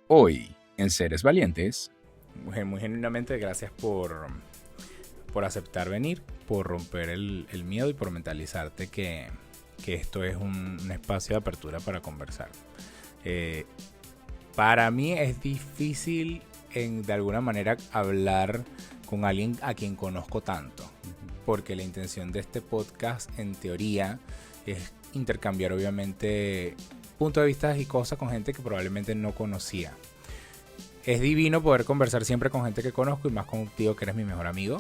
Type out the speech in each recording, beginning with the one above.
Hoy, en Seres Valientes, muy genuinamente gracias por aceptar venir, por romper el miedo y por mentalizarte que esto es un espacio de apertura para conversar. Para mí es difícil de alguna manera hablar con alguien a quien conozco tanto, porque la intención de este podcast en teoría es intercambiar obviamente puntos de vista y cosas con gente que probablemente no conocía. Es divino poder conversar siempre con gente que conozco y más contigo que eres mi mejor amigo.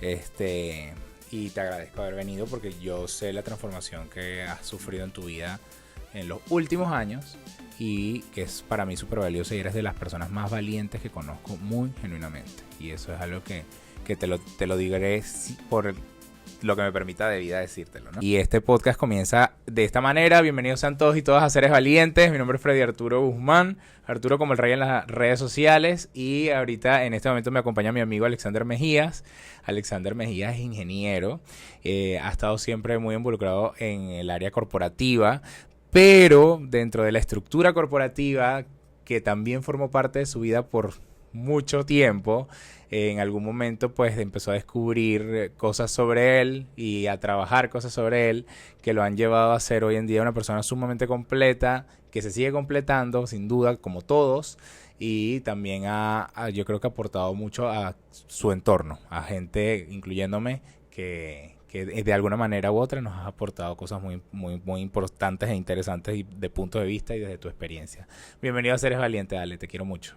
Y te agradezco haber venido porque yo sé la transformación que has sufrido en tu vida en los últimos años y que es para mí súper valioso y eres de las personas más valientes que conozco muy genuinamente. Y eso es algo que te lo diré por lo que me permita de vida decírtelo, ¿no? Y este podcast comienza de esta manera. Bienvenidos sean todos y todas a Seres Valientes. Mi nombre es Freddy Arturo Guzmán, Arturo como el rey en las redes sociales, y ahorita en este momento me acompaña mi amigo Alexander Mejías. Alexander Mejías es ingeniero, ha estado siempre muy involucrado en el área corporativa, pero dentro de la estructura corporativa que también formó parte de su vida por mucho tiempo, en algún momento pues empezó a descubrir cosas sobre él y a trabajar cosas sobre él que lo han llevado a ser hoy en día una persona sumamente completa, que se sigue completando sin duda como todos, y también yo creo que ha aportado mucho a su entorno, a gente incluyéndome que de alguna manera u otra nos ha aportado cosas muy importantes e interesantes y de punto de vista y desde tu experiencia. Bienvenido a Seres Valientes, Ale, te quiero mucho.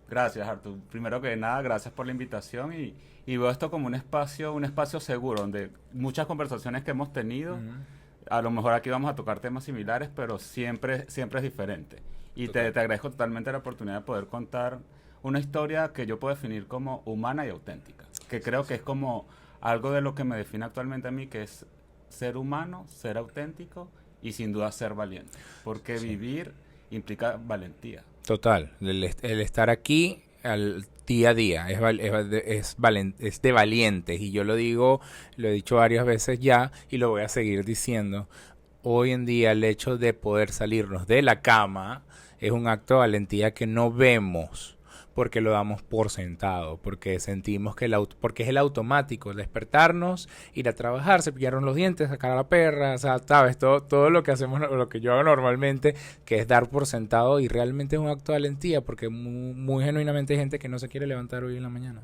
Gracias, Artur. Primero que nada, gracias por la invitación y veo esto como un espacio seguro donde muchas conversaciones que hemos tenido, a lo mejor aquí vamos a tocar temas similares, pero siempre es diferente. Y te agradezco totalmente la oportunidad de poder contar una historia que yo puedo definir como humana y auténtica, que creo que es como algo de lo que me define actualmente a mí, que es ser humano, ser auténtico y sin duda ser valiente, porque Sí. vivir implica valentía. Total, el estar aquí al día a día es de valientes, y yo lo digo, lo he dicho varias veces ya y lo voy a seguir diciendo. Hoy en día el hecho de poder salirnos de la cama es un acto de valentía que no vemos porque lo damos por sentado, porque sentimos porque es el automático, el despertarnos, ir a trabajar, cepillarnos los dientes, sacar a la perra, o sea, sabes, todo lo que hacemos, lo que yo hago normalmente, que es dar por sentado, y realmente es un acto de valentía porque muy genuinamente hay gente que no se quiere levantar hoy en la mañana.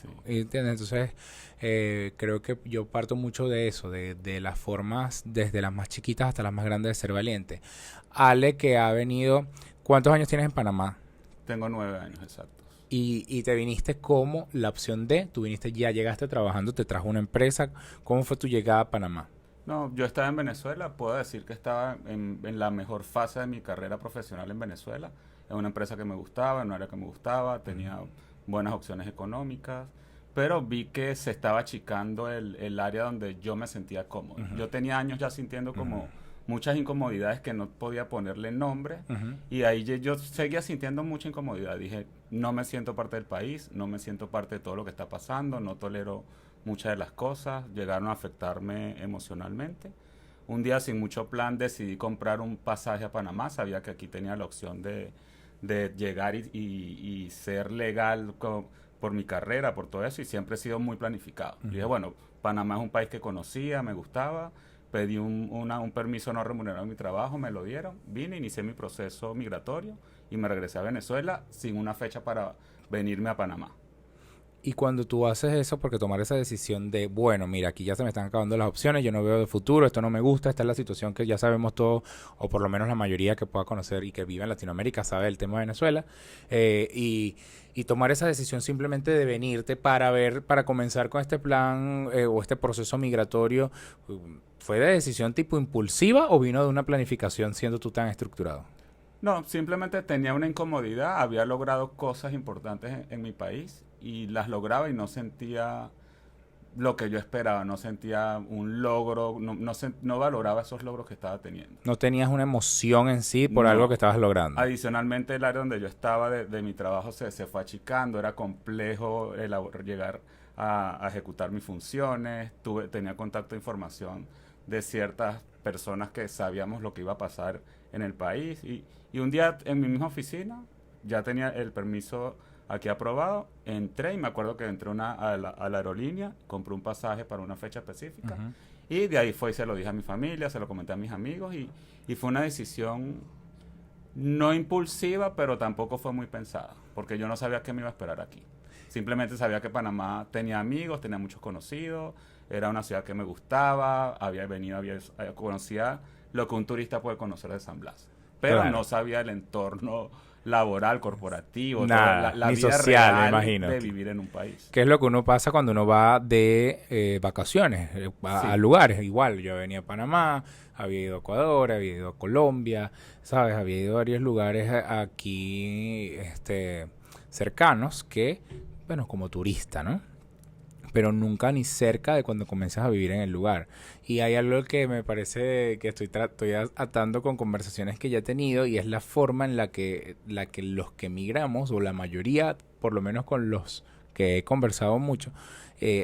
Sí. ¿Entiendes? Entonces, creo que yo parto mucho de eso, de las formas, desde las más chiquitas hasta las más grandes, de ser valiente. Ale, que ha venido, ¿cuántos años tienes en Panamá? Tengo 9 años exactos. Y te viniste como la opción D, tú viniste, ya llegaste trabajando, te trajo una empresa. ¿Cómo fue tu llegada a Panamá? No, yo estaba en Venezuela, puedo decir que estaba en la mejor fase de mi carrera profesional en Venezuela, en una empresa que me gustaba, en un área que me gustaba, tenía buenas opciones económicas, pero vi que se estaba achicando el área donde yo me sentía cómodo. Uh -huh. Yo tenía años ya sintiendo Uh -huh. como muchas incomodidades que no podía ponerle nombre, Uh -huh. y ahí yo seguía sintiendo mucha incomodidad. Dije, no me siento parte del país, no me siento parte de todo lo que está pasando, no tolero muchas de las cosas, llegaron a afectarme emocionalmente. Un día sin mucho plan decidí comprar un pasaje a Panamá, sabía que aquí tenía la opción de llegar y ser legal por mi carrera, por todo eso, y siempre he sido muy planificado. Uh -huh. Dije, bueno, Panamá es un país que conocía, me gustaba, pedí un permiso no remunerado en mi trabajo, me lo dieron, vine, inicié mi proceso migratorio y me regresé a Venezuela sin una fecha para venirme a Panamá. Y cuando tú haces eso, porque tomar esa decisión de, bueno, mira, aquí ya se me están acabando las opciones, yo no veo de futuro, esto no me gusta, esta es la situación que ya sabemos todos, o por lo menos la mayoría que pueda conocer y que vive en Latinoamérica sabe el tema de Venezuela, y tomar esa decisión simplemente de venirte para comenzar con este plan o este proceso migratorio, ¿fue de decisión tipo impulsiva o vino de una planificación siendo tú tan estructurado? No, simplemente tenía una incomodidad, había logrado cosas importantes en mi país y las lograba y no sentía lo que yo esperaba, no sentía un logro, no valoraba esos logros que estaba teniendo. ¿No tenías una emoción en sí por algo que No. estabas logrando? Adicionalmente, el área donde yo estaba de mi trabajo se fue achicando, era complejo llegar a ejecutar mis funciones, tenía contacto de información de ciertas personas que sabíamos lo que iba a pasar en el país y un día en mi misma oficina ya tenía el permiso aquí aprobado, entré y me acuerdo que entré a la aerolínea, compré un pasaje para una fecha específica y de ahí fue y se lo dije a mi familia, se lo comenté a mis amigos y fue una decisión no impulsiva, pero tampoco fue muy pensada, porque yo no sabía qué me iba a esperar aquí. Simplemente sabía que Panamá tenía amigos, tenía muchos conocidos, era una ciudad que me gustaba, conocía lo que un turista puede conocer de San Blas. Pero no sabía el entorno laboral, corporativo, nada, la ni vida social, real me imagino. de vivir en un país. ¿Qué es lo que uno pasa cuando uno va de vacaciones a lugares? Igual, yo venía a Panamá, había ido a Ecuador, había ido a Colombia, ¿sabes? Había ido a varios lugares aquí cercanos que, bueno, como turista, ¿no? Pero nunca ni cerca de cuando comienzas a vivir en el lugar. Y hay algo que me parece que estoy atando con conversaciones que ya he tenido y es la forma en la que los que emigramos, o la mayoría, por lo menos con los que he conversado mucho,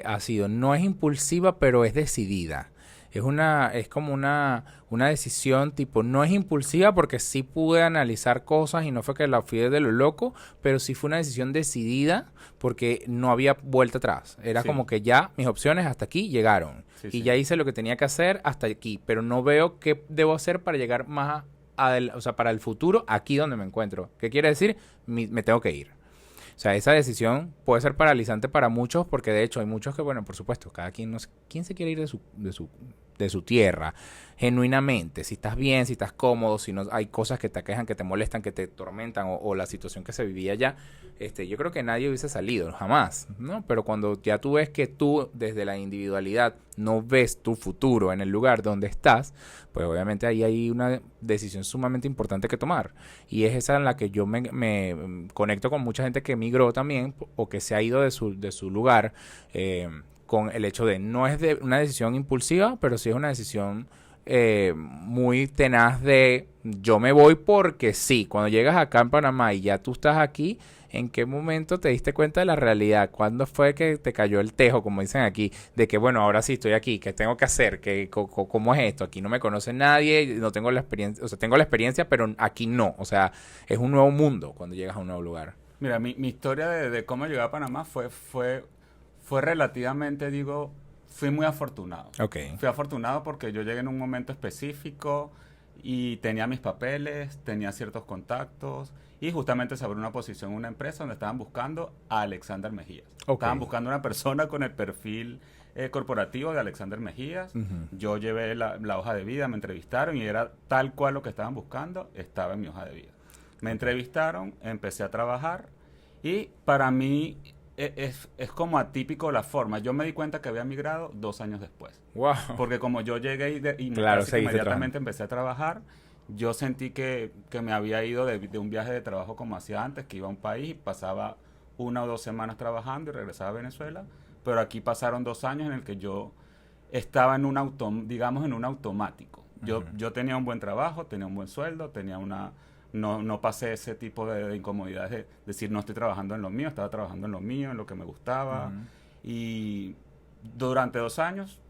ha sido, no es impulsiva, pero es decidida. Es como una decisión tipo, no es impulsiva porque sí pude analizar cosas y no fue que la fui de lo loco, pero sí fue una decisión decidida porque no había vuelta atrás. Era como que ya mis opciones hasta aquí llegaron. Y ya hice lo que tenía que hacer hasta aquí, pero no veo qué debo hacer para llegar más o sea, para el futuro aquí donde me encuentro. ¿Qué quiere decir? Me tengo que ir. O sea, esa decisión puede ser paralizante para muchos porque de hecho hay muchos que, bueno, por supuesto, cada quien, no sé, ¿quién se quiere ir de su tierra? Genuinamente, si estás bien, si estás cómodo, si no hay cosas que te aquejan, que te molestan, que te tormentan o la situación que se vivía allá, yo creo que nadie hubiese salido, jamás, ¿no? Pero cuando ya tú ves que tú, desde la individualidad, no ves tu futuro en el lugar donde estás, pues obviamente ahí hay una decisión sumamente importante que tomar. Y es esa en la que yo me conecto con mucha gente que emigró también o que se ha ido de su lugar, con el hecho de no es de una decisión impulsiva, pero sí es una decisión muy tenaz de yo me voy porque sí. Cuando llegas acá en Panamá y ya tú estás aquí, ¿en qué momento te diste cuenta de la realidad? ¿Cuándo fue que te cayó el tejo, como dicen aquí, de que bueno, ahora sí estoy aquí, qué tengo que hacer, cómo es esto? Aquí no me conoce nadie, no tengo la experiencia, o sea, tengo la experiencia, pero aquí no. O sea, es un nuevo mundo cuando llegas a un nuevo lugar. Mira, mi historia de cómo llegué a Panamá fue relativamente, fui muy afortunado. Okay. Fui afortunado porque yo llegué en un momento específico y tenía mis papeles, tenía ciertos contactos y justamente se abrió una posición en una empresa donde estaban buscando a Alexander Mejías. Okay. Estaban buscando una persona con el perfil corporativo de Alexander Mejías. Yo llevé la hoja de vida, me entrevistaron y era tal cual lo que estaban buscando, estaba en mi hoja de vida. Me entrevistaron, empecé a trabajar y para mí es como atípico la forma. Yo me di cuenta que había migrado 2 años después. Wow. Porque como yo llegué y claro, inmediatamente empecé a trabajar, yo sentí que me había ido de un viaje de trabajo como hacía antes, que iba a un país, pasaba 1 o 2 semanas trabajando y regresaba a Venezuela. Pero aquí pasaron 2 años en el que yo estaba en un automático. Yo tenía un buen trabajo, tenía un buen sueldo, tenía no pasé ese tipo de incomodidades de decir no estoy trabajando en lo mío, estaba trabajando en lo mío, en lo que me gustaba. Y durante 2 años,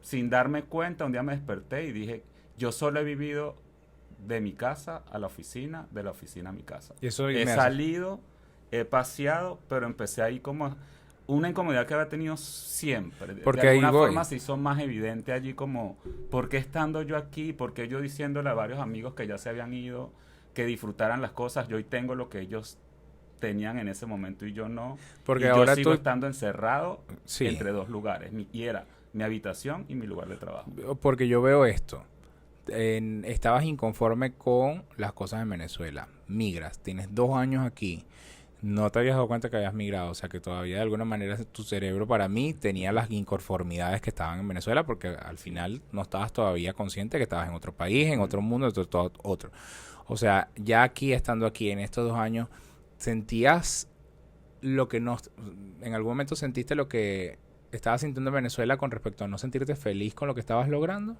sin darme cuenta, un día me desperté y dije, yo solo he vivido de mi casa a la oficina, de la oficina a mi casa. ¿Y eso he salido, he paseado, pero empecé ahí como una incomodidad que había tenido siempre. Porque de alguna forma se hizo más evidente allí como, ¿por qué estando yo aquí? ¿Por qué yo diciéndole a varios amigos que ya se habían ido, que disfrutaran las cosas? Yo hoy tengo lo que ellos tenían en ese momento y yo no. Porque y ahora yo sigo estando encerrado sí. entre 2 lugares. Y era mi habitación y mi lugar de trabajo. Porque yo veo esto. Estabas inconforme con las cosas en Venezuela. Migras, tienes 2 años aquí. No te habías dado cuenta que habías migrado, o sea que todavía de alguna manera tu cerebro para mí tenía las inconformidades que estaban en Venezuela porque al final no estabas todavía consciente que estabas en otro país, en otro mundo, todo otro. O sea, ya aquí, estando aquí en estos 2 años, ¿sentías lo que no... en algún momento sentiste lo que estabas sintiendo en Venezuela con respecto a no sentirte feliz con lo que estabas logrando?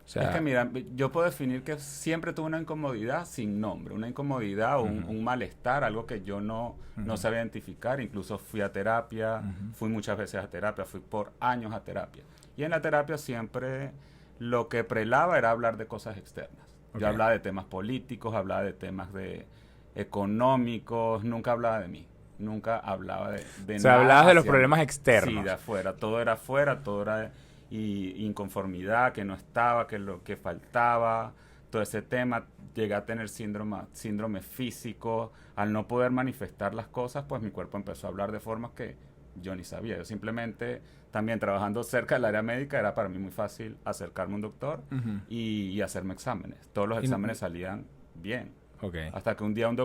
O sea, es que mira, yo puedo definir que siempre tuve una incomodidad sin nombre, una incomodidad o un malestar, algo que yo no sabía identificar. Incluso fui a terapia, fui muchas veces a terapia, fui por años a terapia. Y en la terapia siempre lo que prelaba era hablar de cosas externas. Okay. Yo hablaba de temas políticos, hablaba de temas de económicos, nunca hablaba de mí. Nunca hablaba de O sea, nada. hablabas de los problemas externos. Sí, de afuera. Todo era afuera, todo era inconformidad, que no estaba, que lo que faltaba, todo ese tema. Llegué a tener síndrome físico. Al no poder manifestar las cosas, pues mi cuerpo empezó a hablar de formas que yo ni sabía. Yo simplemente, también trabajando cerca del área médica, era para mí muy fácil acercarme a un doctor y hacerme exámenes. Todos los exámenes salían bien. Okay. Hasta que un día un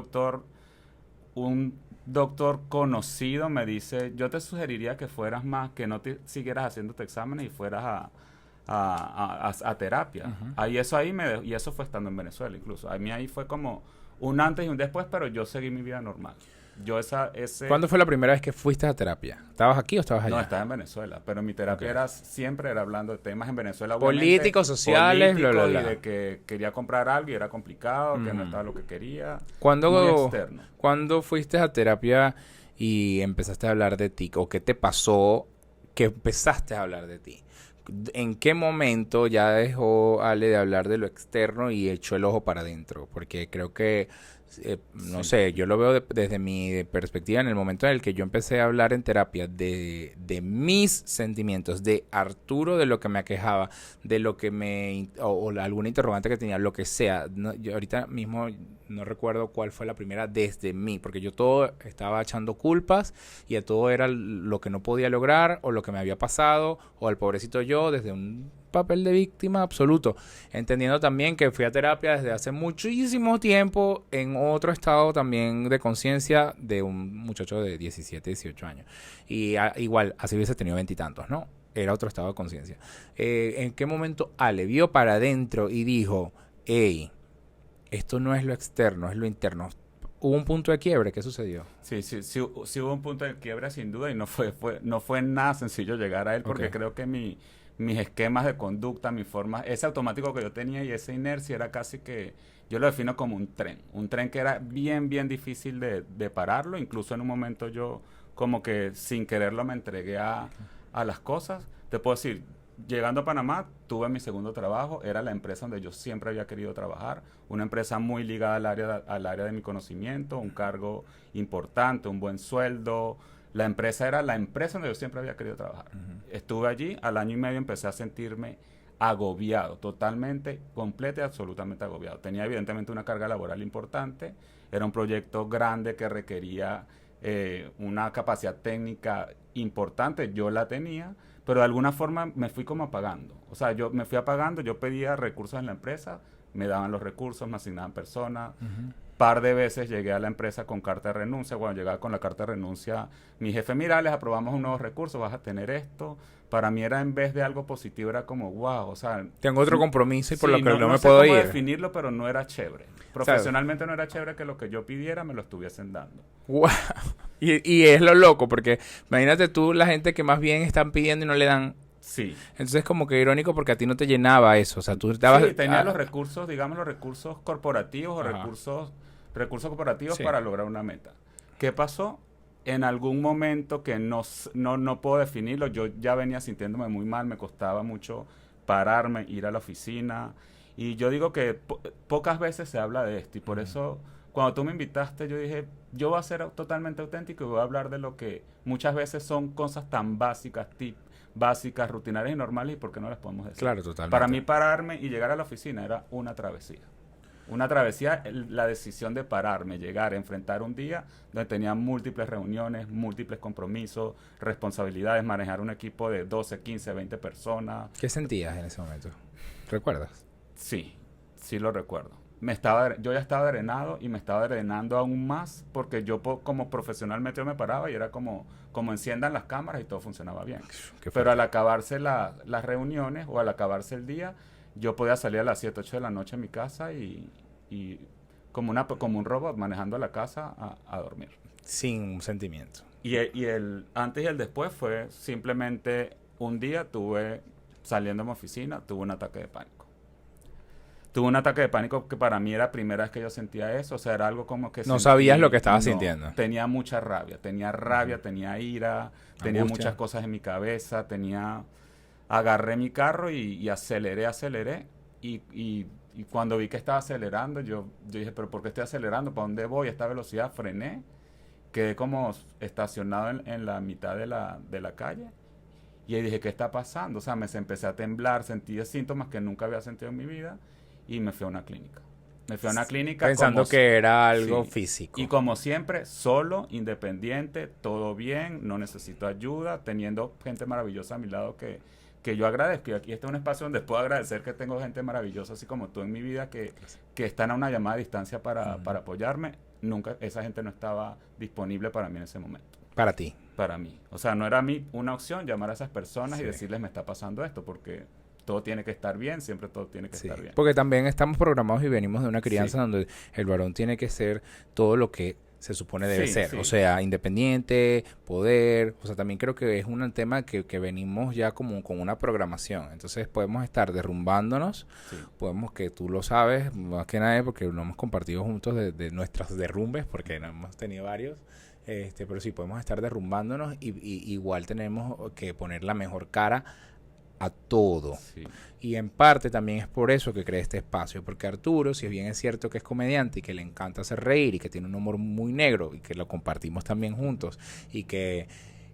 doctor conocido me dice, yo te sugeriría que fueras más, que no te siguieras haciéndote exámenes y fueras a terapia. Y eso fue estando en Venezuela incluso. A mí ahí fue como un antes y un después, pero yo seguí mi vida normal. ¿Cuándo fue la primera vez que fuiste a terapia? ¿Estabas aquí o estabas allá? No, estaba en Venezuela, pero mi terapia siempre era hablando de temas en Venezuela. Políticos, sociales, bla, bla, bla. Y de que quería comprar algo y era complicado, que no estaba lo que quería. Muy externo. ¿Cuándo fuiste a terapia y empezaste a hablar de ti? ¿O qué te pasó que empezaste a hablar de ti? ¿En qué momento ya dejó Ale de hablar de lo externo y echó el ojo para adentro? Porque creo que no sé, yo lo veo desde mi perspectiva en el momento en el que yo empecé a hablar en terapia de mis sentimientos, de Arturo, de lo que me aquejaba, de lo que o alguna interrogante que tenía, lo que sea. No, yo ahorita mismo no recuerdo cuál fue la primera desde mí, porque yo todo estaba echando culpas y a todo era lo que no podía lograr o lo que me había pasado o al pobrecito yo desde un papel de víctima absoluto, entendiendo también que fui a terapia desde hace muchísimo tiempo en otro estado también de conciencia de un muchacho de 17, 18 años y igual, así hubiese tenido 20 y tantos, ¿no? Era otro estado de conciencia. ¿En qué momento Ale vio para adentro y dijo, hey, esto no es lo externo, es lo interno? ¿Hubo un punto de quiebre? ¿Qué sucedió? Sí hubo un punto de quiebre sin duda y no fue nada sencillo llegar a él porque creo que mis esquemas de conducta, mi forma, ese automático que yo tenía y esa inercia era casi que, yo lo defino como un tren que era bien difícil de pararlo, incluso en un momento yo como que sin quererlo me entregué a las cosas. Te puedo decir, llegando a Panamá, tuve mi segundo trabajo, era la empresa donde yo siempre había querido trabajar, una empresa muy ligada al área de mi conocimiento, un cargo importante, un buen sueldo. La empresa era la empresa donde yo siempre había querido trabajar. Estuve allí, al año y medio empecé a sentirme agobiado, totalmente, completo y absolutamente agobiado. Tenía evidentemente una carga laboral importante, era un proyecto grande que requería una capacidad técnica importante, yo la tenía, pero de alguna forma me fui como apagando. O sea, yo me fui apagando, yo pedía recursos en la empresa, me daban los recursos, me asignaban personas. Par de veces llegué a la empresa con carta de renuncia. Cuando llegaba con la carta de renuncia, mi jefe, mira, les aprobamos un nuevo recurso, vas a tener esto. Para mí era, en vez de algo positivo, era como, wow, o sea... Tengo otro compromiso y por sí, lo que no me sé puedo cómo ir. definirlo, pero no era chévere. Profesionalmente no era chévere que lo que yo pidiera me lo estuviesen dando. Wow. Y es lo loco, porque imagínate tú la gente que más bien están pidiendo y no le dan. Sí. Entonces como que irónico porque a ti no te llenaba eso. O sea, tú estabas... Sí, tenía los recursos, digamos, los recursos corporativos o recursos corporativos para lograr una meta. ¿Qué pasó? En algún momento que no puedo definirlo, yo ya venía sintiéndome muy mal, me costaba mucho pararme, ir a la oficina. Y yo digo que pocas veces se habla de esto. Y por eso, cuando tú me invitaste, yo dije, yo voy a ser totalmente auténtico y voy a hablar de lo que muchas veces son cosas tan básicas, rutinarias y normales, y por qué no las podemos decir. Claro, totalmente. Para mí pararme y llegar a la oficina era una travesía. Una travesía, la decisión de pararme, llegar, enfrentar un día donde tenía múltiples reuniones, múltiples compromisos, responsabilidades, manejar un equipo de 12, 15, 20 personas. ¿Qué sentías en ese momento? ¿Recuerdas? Sí lo recuerdo. Yo ya estaba drenado y me estaba drenando aún más porque yo como profesionalmente yo me paraba y era como enciendan las cámaras y todo funcionaba bien. Pero al acabarse las reuniones o al acabarse el día, yo podía salir a las 7, 8 de la noche a mi casa y como un robot manejando la casa a dormir. Sin un sentimiento. Y el antes y el después fue simplemente un día saliendo de mi oficina, tuve un ataque de pánico. Tuve un ataque de pánico que para mí era la primera vez que yo sentía eso. O sea, era algo como que... No sabías lo que estabas sintiendo. Tenía mucha rabia. Tenía ira, tenía muchas cosas en mi cabeza, agarré mi carro y aceleré y Y cuando vi que estaba acelerando, yo dije, pero ¿por qué estoy acelerando? ¿Para dónde voy? A esta velocidad frené. Quedé como estacionado en la mitad de la calle. Y ahí dije, ¿qué está pasando? O sea, empecé a temblar, sentí síntomas que nunca había sentido en mi vida y me fui a una clínica. Me fui a una clínica pensando que era algo sí, físico. y como siempre, solo, independiente, todo bien, no necesito ayuda, teniendo gente maravillosa a mi lado que yo agradezco. Y aquí está un espacio donde puedo agradecer que tengo gente maravillosa, así como tú en mi vida, que están a una llamada a distancia para apoyarme. Nunca, esa gente no estaba disponible para mí en ese momento. Para ti. Para mí. O sea, no era a mí una opción llamar a esas personas y decirles me está pasando esto, porque todo tiene que estar bien, siempre todo tiene que estar bien. Porque también estamos programados y venimos de una crianza donde el varón tiene que ser todo lo que se supone debe ser. O sea, independiente, poder. O sea, también creo que es un tema que venimos ya como con una programación. Entonces podemos estar derrumbándonos. Podemos, que tú lo sabes, más que nada porque lo hemos compartido juntos de nuestras derrumbes, porque no hemos tenido varios. Pero sí, podemos estar derrumbándonos y igual tenemos que poner la mejor cara a todo. Y en parte también es por eso que creé este espacio, porque Arturo, si bien es cierto que es comediante y que le encanta hacer reír y que tiene un humor muy negro y que lo compartimos también juntos y que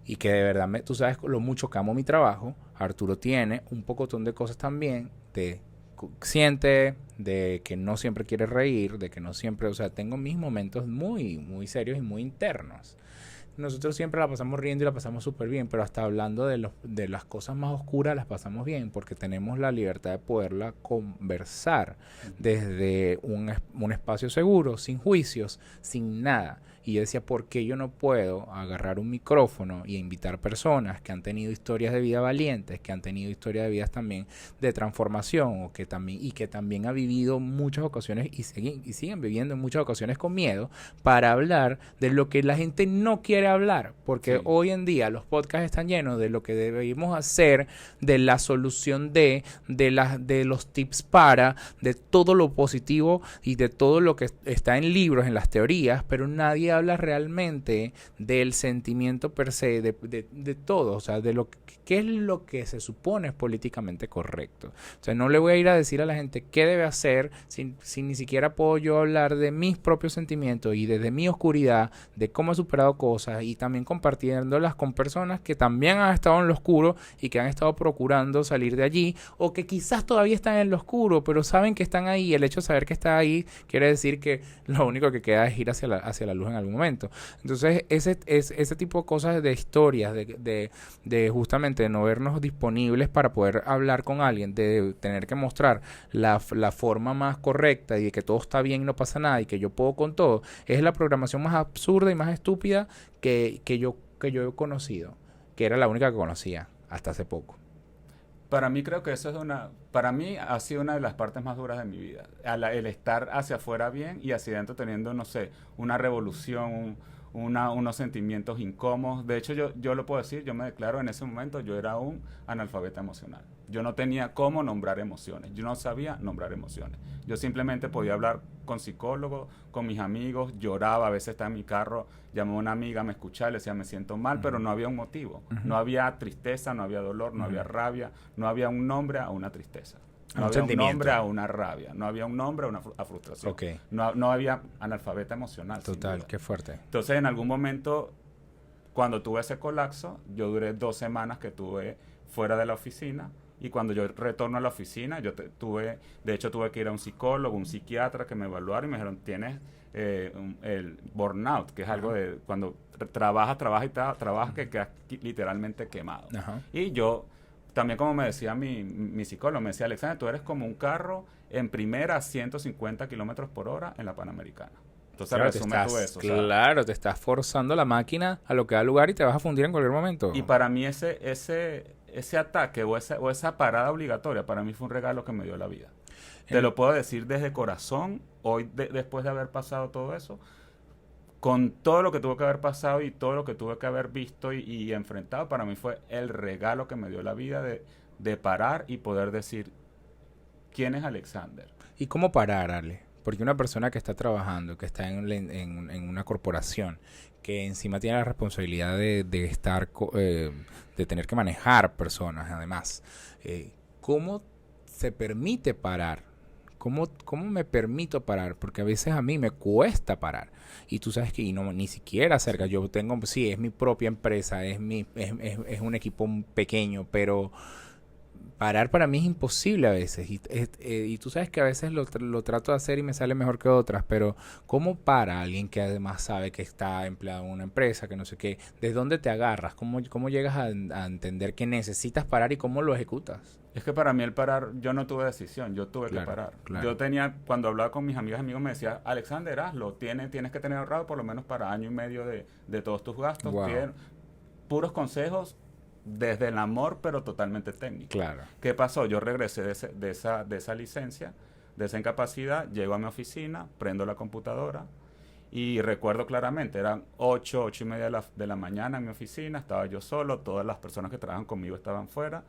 de verdad tú sabes lo mucho que amo mi trabajo, Arturo tiene un pocotón de cosas también de consciente, de que no siempre quiere reír, de que no siempre, o sea, tengo mis momentos muy, muy serios y muy internos. Nosotros siempre la pasamos riendo y la pasamos súper bien, pero hasta hablando de las cosas más oscuras las pasamos bien, porque tenemos la libertad de poderla conversar desde un espacio seguro, sin juicios, sin nada. Y yo decía, ¿por qué yo no puedo agarrar un micrófono y invitar personas que han tenido historias de vida valientes, que han tenido historias de vidas también de transformación, o que también ha vivido muchas ocasiones y siguen viviendo en muchas ocasiones con miedo, para hablar de lo que la gente no quiere hablar? Porque hoy en día los podcasts están llenos de lo que debemos hacer, de la solución de los tips para, de todo lo positivo y de todo lo que está en libros, en las teorías, pero nadie habla realmente del sentimiento per se, de todo, o sea, de lo que es lo que se supone es políticamente correcto. O sea, no le voy a ir a decir a la gente qué debe hacer si ni siquiera puedo yo hablar de mis propios sentimientos y desde mi oscuridad, de cómo he superado cosas, y también compartiéndolas con personas que también han estado en lo oscuro y que han estado procurando salir de allí, o que quizás todavía están en lo oscuro, pero saben que están ahí. El hecho de saber que está ahí quiere decir que lo único que queda es ir hacia la luz en algún momento. Entonces, ese tipo de cosas, de historias, de justamente no vernos disponibles para poder hablar con alguien, de tener que mostrar la forma más correcta y de que todo está bien y no pasa nada y que yo puedo con todo, es la programación más absurda y más estúpida que yo he conocido, que era la única que conocía hasta hace poco. Para mí creo que eso para mí ha sido una de las partes más duras de mi vida. El estar hacia afuera bien y hacia adentro teniendo, no sé, una revolución, unos sentimientos incómodos. De hecho, yo lo puedo decir, yo me declaro en ese momento, yo era un analfabeta emocional. Yo no tenía cómo nombrar emociones, yo no sabía nombrar emociones. Yo simplemente podía hablar con psicólogos, con mis amigos, lloraba, a veces estaba en mi carro, llamaba a una amiga, me escuchaba, le decía me siento mal, pero no había un motivo. No había tristeza, no había dolor, no había rabia, no había un nombre a una tristeza. No había un nombre a una rabia, no había un nombre a frustración. No había analfabeta emocional. Total, qué fuerte. Entonces, en algún momento, cuando tuve ese colapso, yo duré 2 semanas que estuve fuera de la oficina. Y cuando yo retorno a la oficina, tuve que ir a un psicólogo, un psiquiatra que me evaluara y me dijeron, tienes el burnout, que es algo de cuando trabajas que quedas literalmente quemado. Y yo... También, como me decía mi psicólogo, me decía, Alexander, tú eres como un carro en primera a 150 kilómetros por hora en la Panamericana. Entonces, claro, resume tú eso. Claro, te estás forzando la máquina a lo que da lugar y te vas a fundir en cualquier momento. Y para mí ese ataque o esa parada obligatoria, para mí fue un regalo que me dio la vida. Te lo puedo decir desde corazón, hoy después de haber pasado todo eso, con todo lo que tuve que haber pasado y todo lo que tuve que haber visto y enfrentado, para mí fue el regalo que me dio la vida de parar y poder decir, ¿quién es Alexander? ¿Y cómo parar, Ale? Porque una persona que está trabajando, que está en una corporación, que encima tiene la responsabilidad de tener que manejar personas, además, ¿cómo se permite parar? ¿Cómo me permito parar? Porque a veces a mí me cuesta parar. Y tú sabes que ni siquiera cerca. Yo tengo, sí, es mi propia empresa, es un equipo pequeño, pero parar para mí es imposible a veces. Y tú sabes que a veces lo trato de hacer y me sale mejor que otras, pero ¿cómo para alguien que además sabe que está empleado en una empresa, que no sé qué? ¿De dónde te agarras? ¿Cómo llegas a entender que necesitas parar y cómo lo ejecutas? Es que para mí el parar, yo no tuve decisión, yo tuve Claro, que parar. claro. Yo tenía, cuando hablaba con mis amigas y amigos me decía, Alexander, hazlo, tienes que tener ahorrado por lo menos para año y medio de todos tus gastos. Wow. Puros consejos desde el amor, pero totalmente técnico. Claro. ¿Qué pasó? Yo regresé de esa licencia, de esa incapacidad, llego a mi oficina, prendo la computadora y recuerdo claramente, eran 8:30 de la mañana en mi oficina, estaba yo solo, todas las personas que trabajan conmigo estaban fuera.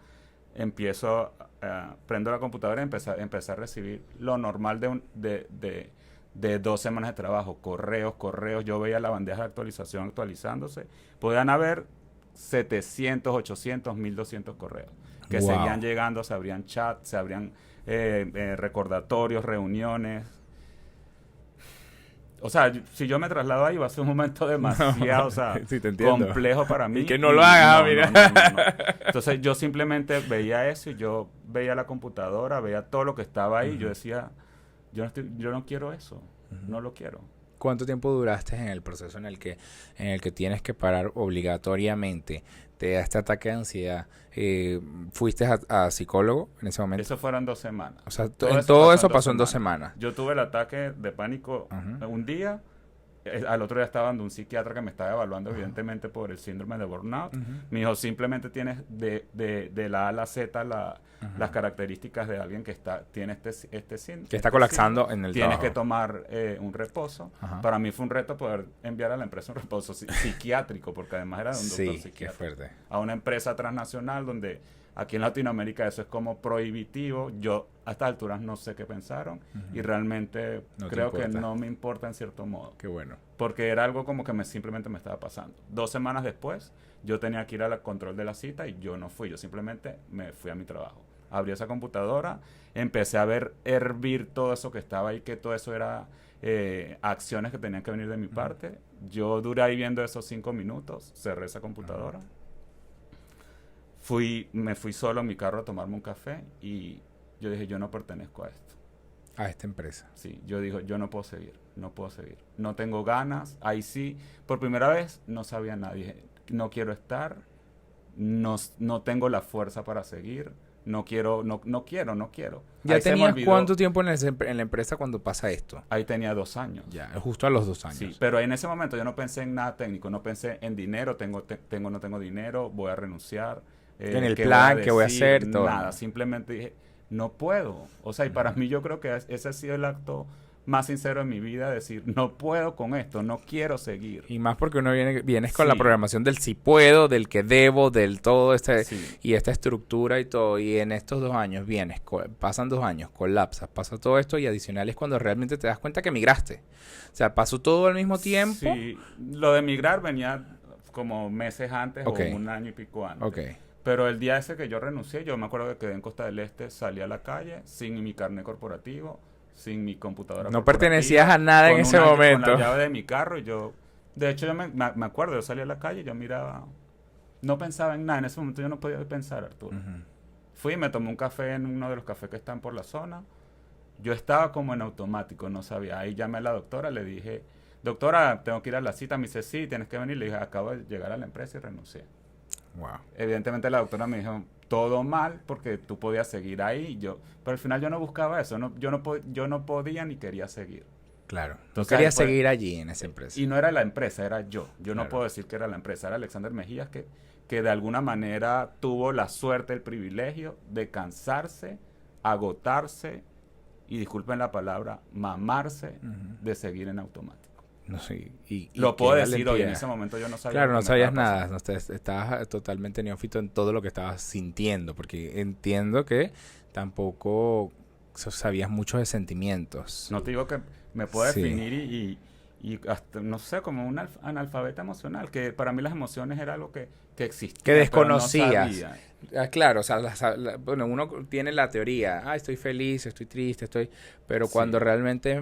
Prendo la computadora y empecé a recibir lo normal de 2 semanas de trabajo, correos, yo veía la bandeja de actualización actualizándose, podían haber 700, 800, 1200 correos que Wow. seguían llegando, se abrían chats, se abrían recordatorios, reuniones. O sea, si yo me traslado ahí va a ser un momento demasiado, o sea, sí, te entiendo. complejo para mí. Y que no lo haga, mira. No. Entonces yo simplemente veía eso y yo veía la computadora, veía todo lo que estaba ahí y yo decía, yo no quiero eso, no lo quiero. ¿Cuánto tiempo duraste en el proceso en el que tienes que parar obligatoriamente? Te da este ataque de ansiedad. ¿Fuiste a psicólogo en ese momento? Eso fueron 2 semanas. O sea, todo eso pasó en 2 semanas. Yo tuve el ataque de pánico un día. Al otro día estaba dando un psiquiatra que me estaba evaluando evidentemente por el síndrome de burnout. Me dijo, simplemente tienes de la A a la Z las características de alguien que tiene este síndrome. Que está colapsando en el Tienes trabajo. que tomar un reposo. Para mí fue un reto poder enviar a la empresa un reposo psiquiátrico, porque además era de un doctor psiquiatra. Qué fuerte. A una empresa transnacional donde aquí en Latinoamérica eso es como prohibitivo. Yo a estas alturas no sé qué pensaron y realmente creo que no me importa en cierto modo. Qué bueno. Porque era algo como que simplemente me estaba pasando. 2 semanas después yo tenía que ir al control de la cita y yo no fui. Yo simplemente me fui a mi trabajo. Abrí esa computadora, empecé a ver hervir todo eso que estaba ahí, que todo eso era acciones que tenían que venir de mi parte. Yo duré ahí viendo esos 5 minutos, cerré esa computadora. Me fui solo en mi carro a tomarme un café y yo dije, yo no pertenezco a esto. A esta empresa. Sí, yo digo, yo no puedo seguir. No tengo ganas. Ahí sí, por primera vez no sabía nada. Dije, no quiero estar, no tengo la fuerza para seguir, no quiero. ¿Ya Ahí tenías cuánto tiempo en la empresa cuando pasa esto? Ahí tenía 2 años. Ya, justo a los 2 años. Sí, pero en ese momento yo no pensé en nada técnico, no pensé en dinero, no tengo dinero, voy a renunciar. En el plan, ¿qué voy a hacer? Todo. Nada, simplemente dije, no puedo. O sea, y para mí yo creo que ese ha sido el acto más sincero en mi vida, decir, no puedo con esto, no quiero seguir. Y más porque uno vienes con la programación del sí puedo, del que debo, del todo y esta estructura y todo. Y en estos 2 años pasan 2 años, colapsas, pasa todo esto y adicional es cuando realmente te das cuenta que migraste. O sea, pasó todo al mismo tiempo. Sí, lo de migrar venía como meses antes o 1 año y pico antes. Okay. Pero el día ese que yo renuncié, yo me acuerdo que quedé en Costa del Este, salí a la calle sin mi carnet corporativo, sin mi computadora. No pertenecías a nada en ese momento. Con la llave de mi carro y de hecho yo me acuerdo, yo salí a la calle, yo miraba, no pensaba en nada, en ese momento yo no podía pensar, Arturo. Fui y me tomé un café en uno de los cafés que están por la zona, yo estaba como en automático, no sabía, ahí llamé a la doctora, le dije, doctora, tengo que ir a la cita, me dice, sí, tienes que venir, le dije, acabo de llegar a la empresa y renuncié. Wow. Evidentemente la doctora me dijo todo mal porque tú podías seguir ahí, pero al final yo no buscaba eso, yo no podía ni quería seguir. Claro. Entonces, quería seguir allí en esa empresa. Y no era la empresa, era yo. No puedo decir que era la empresa, era Alexander Mejías que de alguna manera tuvo la suerte, el privilegio de cansarse, agotarse y disculpen la palabra, mamarse de seguir en automático. No sé, lo puedo decir hoy, en ese momento yo no sabía. Claro, no sabías nada, estabas totalmente neófito en todo lo que estabas sintiendo, porque entiendo que tampoco sabías mucho de sentimientos. No te digo que me puedo definir y hasta, no sé, como un analfabeta emocional, que para mí las emociones era algo que existía, Que desconocías. pero no sabía. Claro, o sea, bueno, uno tiene la teoría, estoy feliz, estoy triste, pero cuando Sí, realmente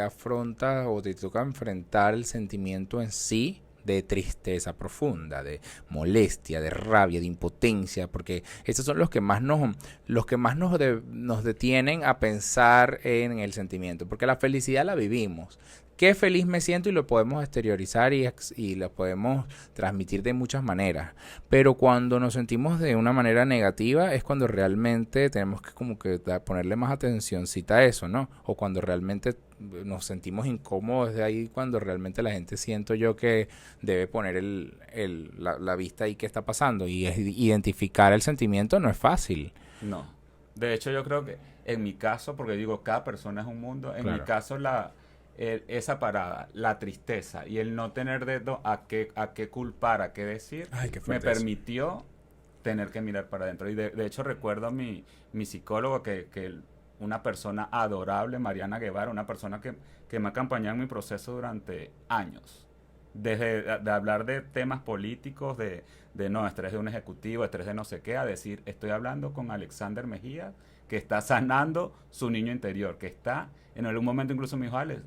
afrontas o te toca enfrentar el sentimiento en sí, de tristeza profunda, de molestia, de rabia, de impotencia, porque estos son los que más nos detienen a pensar en el sentimiento, porque la felicidad la vivimos. Qué feliz me siento y lo podemos exteriorizar y lo podemos transmitir de muchas maneras. Pero cuando nos sentimos de una manera negativa es cuando realmente tenemos que como que ponerle más atencióncita a eso, ¿no? O cuando realmente nos sentimos incómodos, de ahí cuando realmente la gente siento yo que debe poner la vista ahí qué está pasando. Y identificar el sentimiento no es fácil. no. De hecho, yo creo que en mi caso, porque digo, cada persona es un mundo, en mi Claro. caso esa parada, la tristeza y el no tener dedo a qué culpar, a qué decir, Ay, qué me fuerte eso. permitió tener que mirar para adentro. Y de hecho recuerdo a mi psicólogo, una persona adorable, Mariana Guevara, una persona que me ha acompañado en mi proceso durante años. Desde de hablar de temas políticos, de no, estrés de un ejecutivo, estrés de no sé qué, a decir, estoy hablando con Alexander Mejía, que está sanando su niño interior, que está, en algún momento incluso me dijo, Alex,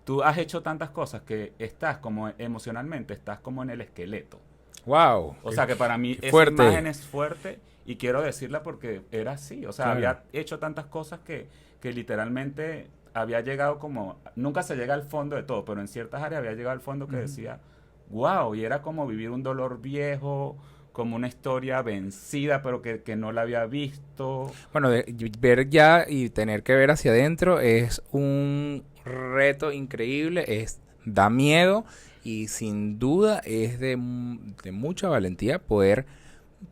tú has hecho tantas cosas que estás como emocionalmente, estás como en el esqueleto. Wow, O sea que para mí qué esa fuerte. imagen es fuerte y quiero decirla porque era así. O sea, Claro. había hecho tantas cosas que literalmente había llegado como, nunca se llega al fondo de todo, pero en ciertas áreas había llegado al fondo que Ujú. decía, wow, y era como vivir un dolor viejo, como una historia vencida, pero que no la había visto. Bueno, ver ya y tener que ver hacia adentro es un reto increíble, da miedo y sin duda es de mucha valentía poder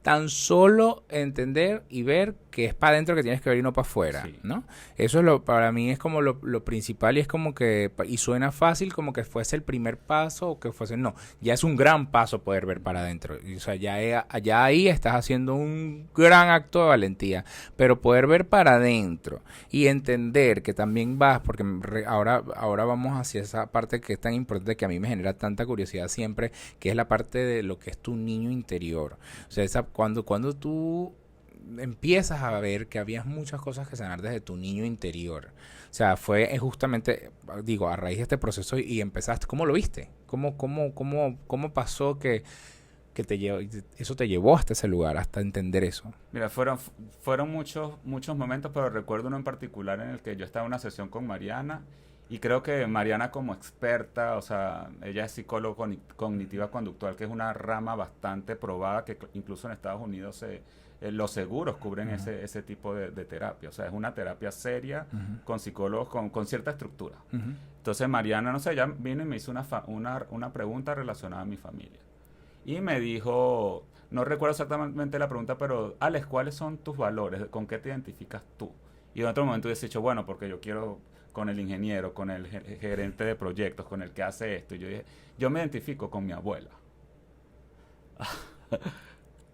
tan solo entender y ver que es para adentro que tienes que ver y no para afuera, Sí, ¿no? Eso para mí es como lo principal y es como que, y suena fácil como que fuese el primer paso o que fuese, no, ya es un gran paso poder ver para adentro. O sea, ya ahí estás haciendo un gran acto de valentía, pero poder ver para adentro y entender que también vas, porque ahora vamos hacia esa parte que es tan importante que a mí me genera tanta curiosidad siempre, que es la parte de lo que es tu niño interior. O sea, cuando tú empiezas a ver que habías muchas cosas que sanar desde tu niño interior. O sea, fue justamente, digo, a raíz de este proceso y empezaste, ¿cómo lo viste? ¿Cómo pasó que eso te llevó hasta ese lugar, hasta entender eso? mira, fueron muchos momentos, pero recuerdo uno en particular en el que yo estaba en una sesión con Mariana y creo que Mariana como experta, o sea, ella es psicólogo cognitiva conductual, que es una rama bastante probada que incluso en Estados Unidos los seguros cubren Uh-huh. ese tipo de terapia, o sea, es una terapia seria Uh-huh. con psicólogos con cierta estructura. Uh-huh. Entonces Mariana, no sé, ella vino y me hizo una pregunta relacionada a mi familia. Y me dijo, no recuerdo exactamente la pregunta, pero Alex, ¿cuáles son tus valores? ¿Con qué te identificas tú? Y en otro momento hubiese dicho, bueno, porque yo quiero con el ingeniero, con el gerente de proyectos, con el que hace esto. Y yo dije, yo me identifico con mi abuela. Qué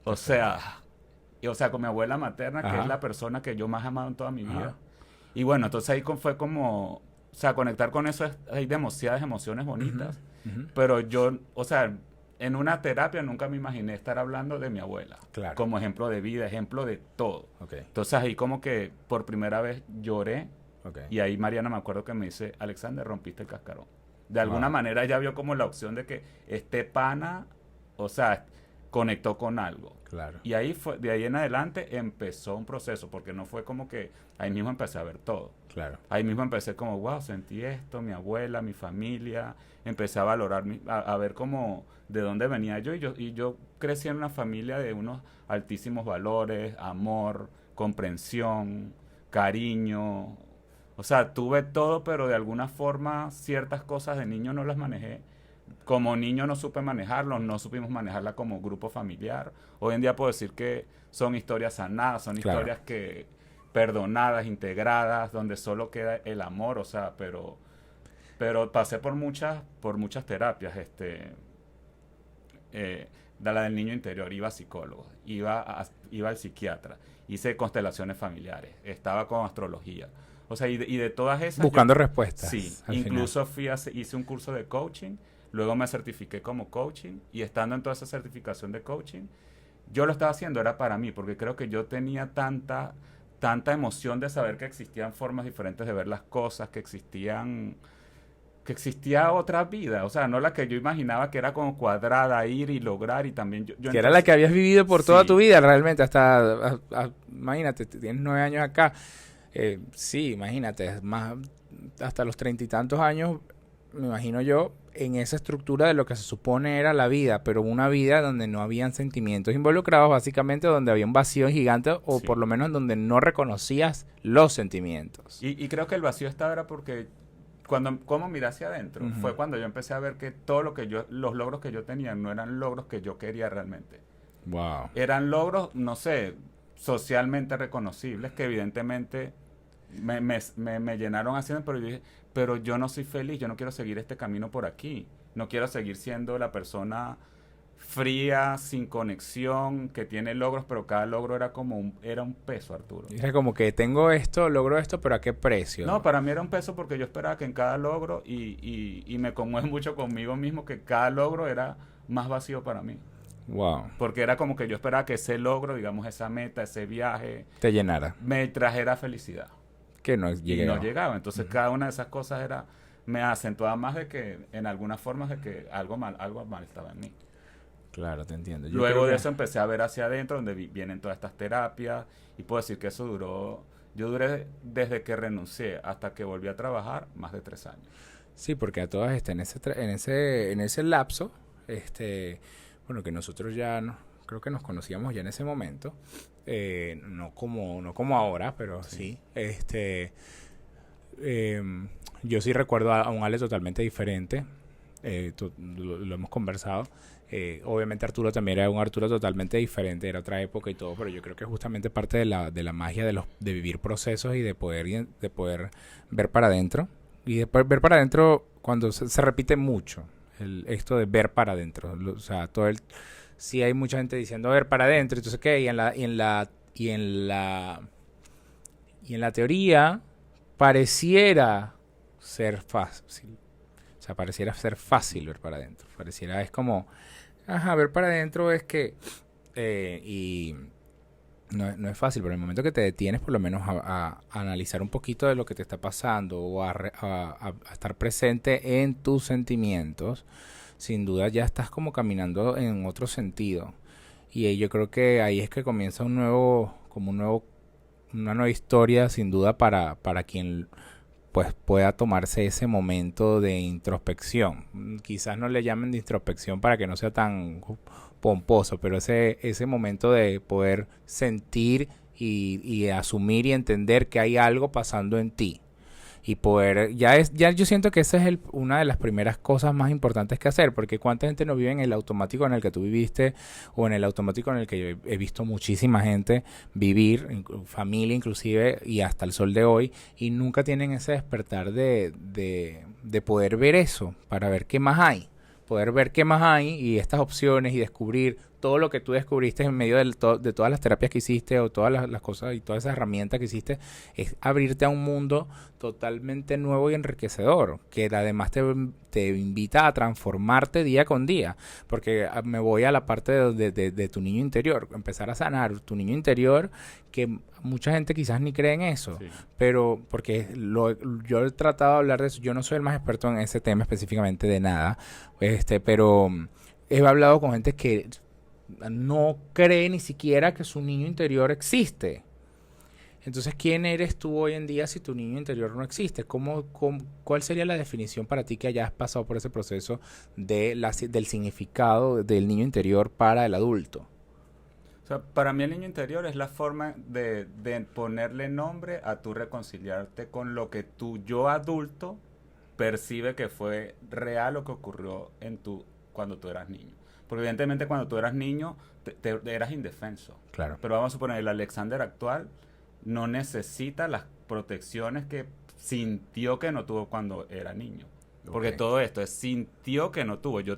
O fuerte. sea, o sea, con mi abuela materna, que es Ajá, la persona que yo más he amado en toda mi ajá, vida. Y bueno, entonces ahí fue como, o sea, conectar con eso, hay demasiadas emociones uh-huh, bonitas, uh-huh. pero yo, o sea, en una terapia nunca me imaginé estar hablando de mi abuela, Claro, como ejemplo de vida, ejemplo de todo. ok, Entonces ahí como que por primera vez lloré ok, y ahí Mariana me acuerdo que me dice, Alexander, rompiste el cascarón. De alguna wow, manera ella vio como la opción de que este pana, o sea, conectó con algo. claro, Y ahí fue, de ahí en adelante empezó un proceso, porque no fue como que ahí mismo empecé a ver todo. claro, Ahí mismo empecé como, wow, sentí esto, mi abuela, mi familia, empecé a valorar, a ver como de dónde venía yo y yo crecí en una familia de unos altísimos valores, amor, comprensión, cariño. O sea, tuve todo, pero de alguna forma ciertas cosas de niño no las manejé. Como niño no supe manejarlo, no supimos manejarla como grupo familiar. Hoy en día puedo decir que son historias sanadas, son claro. historias que perdonadas, integradas, donde solo queda el amor, o sea, pero pasé por muchas terapias, de la del niño interior, iba a psicólogo, iba al psiquiatra, hice constelaciones familiares, estaba con astrología. O sea, y de todas esas... Buscando respuestas. Sí, incluso hice un curso de coaching, luego me certifiqué como coaching, y estando en toda esa certificación de coaching, yo lo estaba haciendo, era para mí, porque creo que yo tenía tanta emoción de saber que existían formas diferentes de ver las cosas, que existía otra vida, o sea, no la que yo imaginaba que era como cuadrada, ir y lograr, y también yo que era la que habías vivido por toda sí. tu vida, realmente, hasta, imagínate, tienes 9 años acá, sí, imagínate, más hasta los 30 y tantos años, me imagino yo, en esa estructura de lo que se supone era la vida, pero una vida donde no habían sentimientos involucrados, básicamente donde había un vacío gigante, o Sí. por lo menos donde no reconocías los sentimientos. Y creo que el vacío estaba era porque como miré hacia adentro, fue cuando yo empecé a ver que los logros que yo tenía no eran logros que yo quería realmente. Wow. Eran logros, no sé, socialmente reconocibles que evidentemente me llenaron haciendo, pero yo dije, pero yo no soy feliz, yo no quiero seguir este camino por aquí. No quiero seguir siendo la persona fría, sin conexión, que tiene logros, pero cada logro era un peso, Arturo. Era como que tengo esto, logro esto, pero ¿a qué precio? No, para mí era un peso porque yo esperaba que en cada logro, y me conmueve mucho conmigo mismo, que cada logro era más vacío para mí. Wow. Porque era como que yo esperaba que ese logro, digamos, esa meta, ese viaje, Te llenara. me trajera felicidad. Que no Y llegaba. no llegaba. Entonces cada una de esas cosas me acentuaba más de que, en algunas formas, de que algo mal estaba en mí. Claro, te entiendo. Yo Luego creo de que- eso empecé a ver hacia adentro, donde vienen todas estas terapias, y puedo decir que eso yo duré desde que renuncié hasta que volví a trabajar, más de 3 años. Sí, porque a todas estas, en ese lapso, bueno, que nosotros ya creo que nos conocíamos ya en ese momento, no como ahora, pero sí, yo sí recuerdo a un Ale totalmente diferente, lo hemos conversado. Obviamente Arturo también era un Arturo totalmente diferente, era otra época y todo, pero yo creo que es justamente parte de la magia de vivir procesos y de poder ver para adentro. Y después ver para adentro cuando se repite mucho esto de ver para adentro. O sea, sí hay mucha gente diciendo ver para adentro, entonces qué, y en la teoría pareciera ser fácil. O sea, pareciera ser fácil ver para adentro. Pareciera, es como, ajá, ver para adentro es que, y no es fácil, pero en el momento que te detienes por lo menos a analizar un poquito de lo que te está pasando o a estar presente en tus sentimientos, sin duda ya estás como caminando en otro sentido. Y yo creo que ahí es que comienza una nueva historia, sin duda, para quien pues pueda tomarse ese momento de introspección. Quizás no le llamen de introspección para que no sea tan pomposo, pero ese momento de poder sentir y asumir y entender que hay algo pasando en ti. Y poder, ya yo siento que esa es una de las primeras cosas más importantes que hacer, porque cuánta gente no vive en el automático en el que tú viviste, o en el automático en el que yo he visto muchísima gente vivir, familia inclusive, y hasta el sol de hoy, y nunca tienen ese despertar de poder ver eso, para ver qué más hay. Poder ver qué más hay y estas opciones y descubrir todo lo que tú descubriste en medio de todas las terapias que hiciste o todas las cosas y todas esas herramientas que hiciste, es abrirte a un mundo totalmente nuevo y enriquecedor, que además te invita a transformarte día con día, porque me voy a la parte de tu niño interior, empezar a sanar tu niño interior, que mucha gente quizás ni cree en eso, Sí. pero porque yo he tratado de hablar de eso, yo no soy el más experto en ese tema específicamente de nada, pero he hablado con gente que no cree ni siquiera que su niño interior existe. Entonces, ¿quién eres tú hoy en día si tu niño interior no existe? ¿Cuál sería la definición para ti que hayas pasado por ese proceso del significado del niño interior para el adulto? O sea, para mí el niño interior es la forma de ponerle nombre a tú reconciliarte con lo que tu yo adulto percibe que fue real o que ocurrió cuando tú eras niño. Porque evidentemente cuando tú eras niño eras indefenso. Claro. Pero vamos a suponer, el Alexander actual no necesita las protecciones que sintió que no tuvo cuando era niño. Porque Ok. todo esto sintió que no tuvo. Yo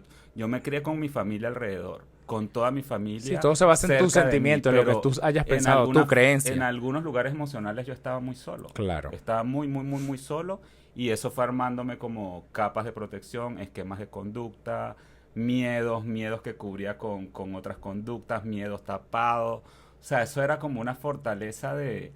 me crié con mi familia alrededor. con toda mi familia. Sí, todo se basa en tus sentimientos, en lo que tú hayas pensado, tu creencia. En algunos lugares emocionales yo estaba muy solo. Claro. Estaba muy, muy, muy, muy solo y eso fue armándome como capas de protección, esquemas de conducta, miedos que cubría con otras conductas, miedos tapados. O sea, eso era como una fortaleza de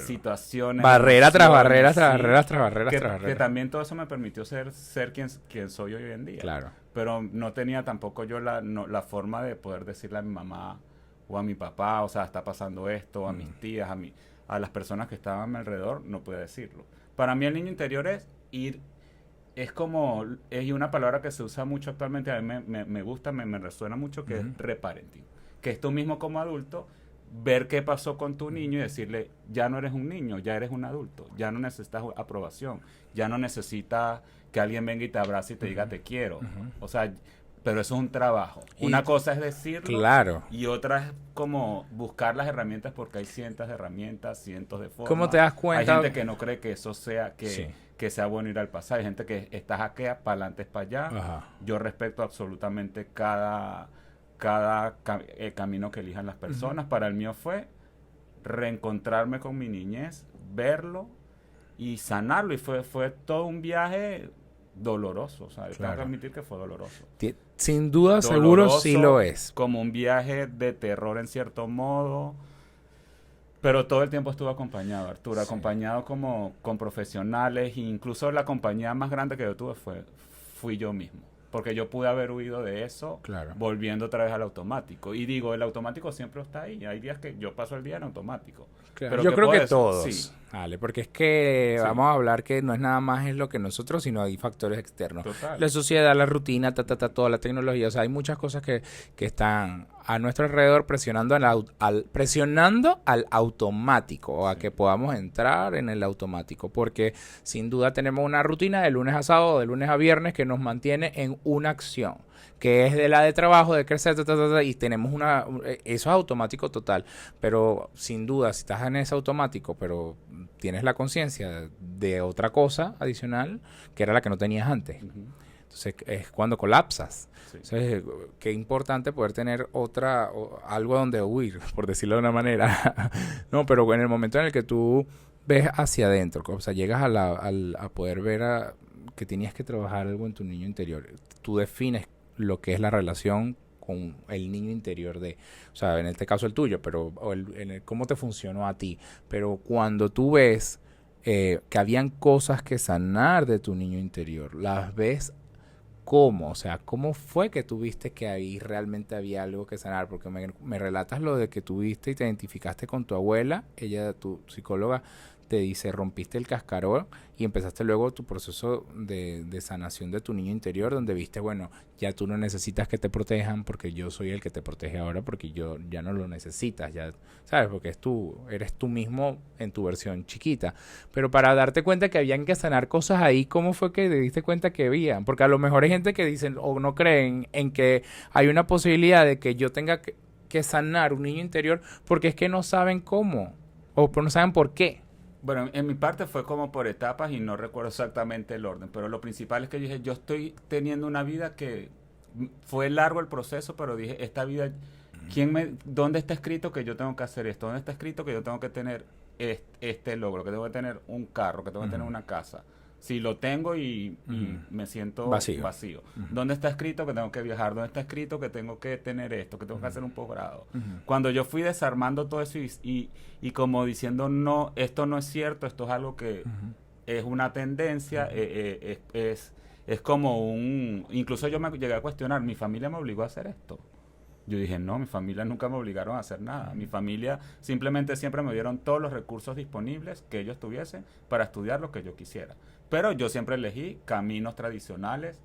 situaciones. Barrera tras barrera, tras sí, barreras, tras barreras, que, tras barreras. que también todo eso me permitió ser quien soy hoy en día. Claro. Pero no tenía tampoco yo la forma de poder decirle a mi mamá o a mi papá, o sea, está pasando esto, o a mis tías, a las personas que estaban a mi alrededor, no podía decirlo. Para mí el niño interior es una palabra que se usa mucho actualmente, a mí me gusta, me resuena mucho, que es reparenting. Que es tú mismo como adulto, ver qué pasó con tu niño y decirle, ya no eres un niño, ya eres un adulto, ya no necesitas aprobación, ya no necesitas que alguien venga y te abrace y te diga te quiero. O sea, pero eso es un trabajo. Una cosa es decirlo, claro, y otra es como buscar las herramientas, porque hay cientos de herramientas, cientos de formas. ¿Cómo te das cuenta? Hay gente que no cree que eso sea, que sea bueno ir al pasado. Hay gente que está jaquea, para adelante es para allá. Ajá. Yo respeto absolutamente cada camino que elijan las personas. Para el mío fue reencontrarme con mi niñez, verlo y sanarlo. Y fue todo un viaje doloroso. O sea, tengo que admitir que fue doloroso. Sin duda, seguro sí lo es. Como un viaje de terror en cierto modo. Pero todo el tiempo estuve acompañado, Arturo, acompañado con profesionales. E incluso la compañía más grande que yo tuve fui yo mismo. Porque yo pude haber huido de eso, volviendo otra vez al automático. Y digo, el automático siempre está ahí. Hay días que yo paso el día en automático. Claro. Pero yo creo que todos, vale, porque es que vamos a hablar que no es nada más es lo que nosotros, sino hay factores externos. Total. La sociedad, la rutina, toda la tecnología. O sea, hay muchas cosas que están a nuestro alrededor presionando al automático, o a que podamos entrar en el automático. Porque sin duda tenemos una rutina de lunes a sábado, de lunes a viernes, que nos mantiene en una acción, que es de trabajo, de crecer, y tenemos eso es automático total. Pero sin duda, si estás en ese automático, pero tienes la conciencia de otra cosa adicional, que era la que no tenías antes. Entonces es cuando colapsas. Entonces, qué importante poder tener algo donde huir, por decirlo de una manera. No, pero en el momento en el que tú ves hacia adentro, o sea, llegas a poder ver que tenías que trabajar algo en tu niño interior, tú defines lo que es la relación con el niño interior o sea, en este caso el tuyo, pero cómo te funcionó a ti. Pero cuando tú ves que habían cosas que sanar de tu niño interior, las ves cómo, o sea, cómo fue que tú viste que ahí realmente había algo que sanar, porque me relatas lo de que tuviste y te identificaste con tu abuela, ella, tu psicóloga, te dice, rompiste el cascarón y empezaste luego tu proceso de sanación de tu niño interior, donde viste, bueno, ya tú no necesitas que te protejan porque yo soy el que te protege ahora, porque yo ya no lo necesitas, ya, ¿sabes? Porque eres tú mismo en tu versión chiquita. Pero para darte cuenta que habían que sanar cosas ahí, ¿cómo fue que te diste cuenta que había? Porque a lo mejor hay gente que dicen o no creen en que hay una posibilidad de que yo tenga que sanar un niño interior porque es que no saben cómo o no saben por qué. Bueno, en mi parte fue como por etapas y no recuerdo exactamente el orden, pero lo principal es que yo dije, yo estoy teniendo una vida que fue largo el proceso, pero dije, esta vida, ¿dónde está escrito que yo tengo que hacer esto? ¿Dónde está escrito que yo tengo que tener este logro, que tengo que tener un carro, que tengo que tener una casa? Si lo tengo y me siento vacío. ¿Dónde está escrito que tengo que viajar? ¿Dónde está escrito que tengo que tener esto? Que tengo que hacer un posgrado. Cuando yo fui desarmando todo eso y como diciendo, no, esto no es cierto, esto es algo que es una tendencia, es como incluso yo me llegué a cuestionar, mi familia me obligó a hacer esto. Yo dije, no, mi familia nunca me obligaron a hacer nada. Mi familia simplemente siempre me dieron todos los recursos disponibles que ellos tuviesen para estudiar lo que yo quisiera. Pero yo siempre elegí caminos tradicionales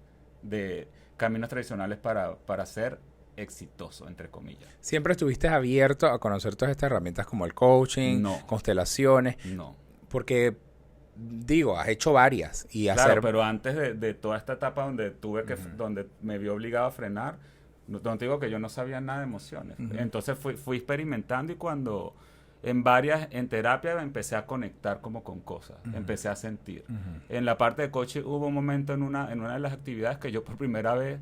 para ser exitoso, entre comillas. ¿Siempre estuviste abierto a conocer todas estas herramientas como el coaching, constelaciones? No. Porque, digo, has hecho varias. Claro, pero antes de toda esta etapa donde donde me vi obligado a frenar, no te digo que yo no sabía nada de emociones. Entonces fui experimentando y cuando en terapia empecé a conectar como con cosas, empecé a sentir. En la parte de coaching hubo un momento en una de las actividades que yo por primera vez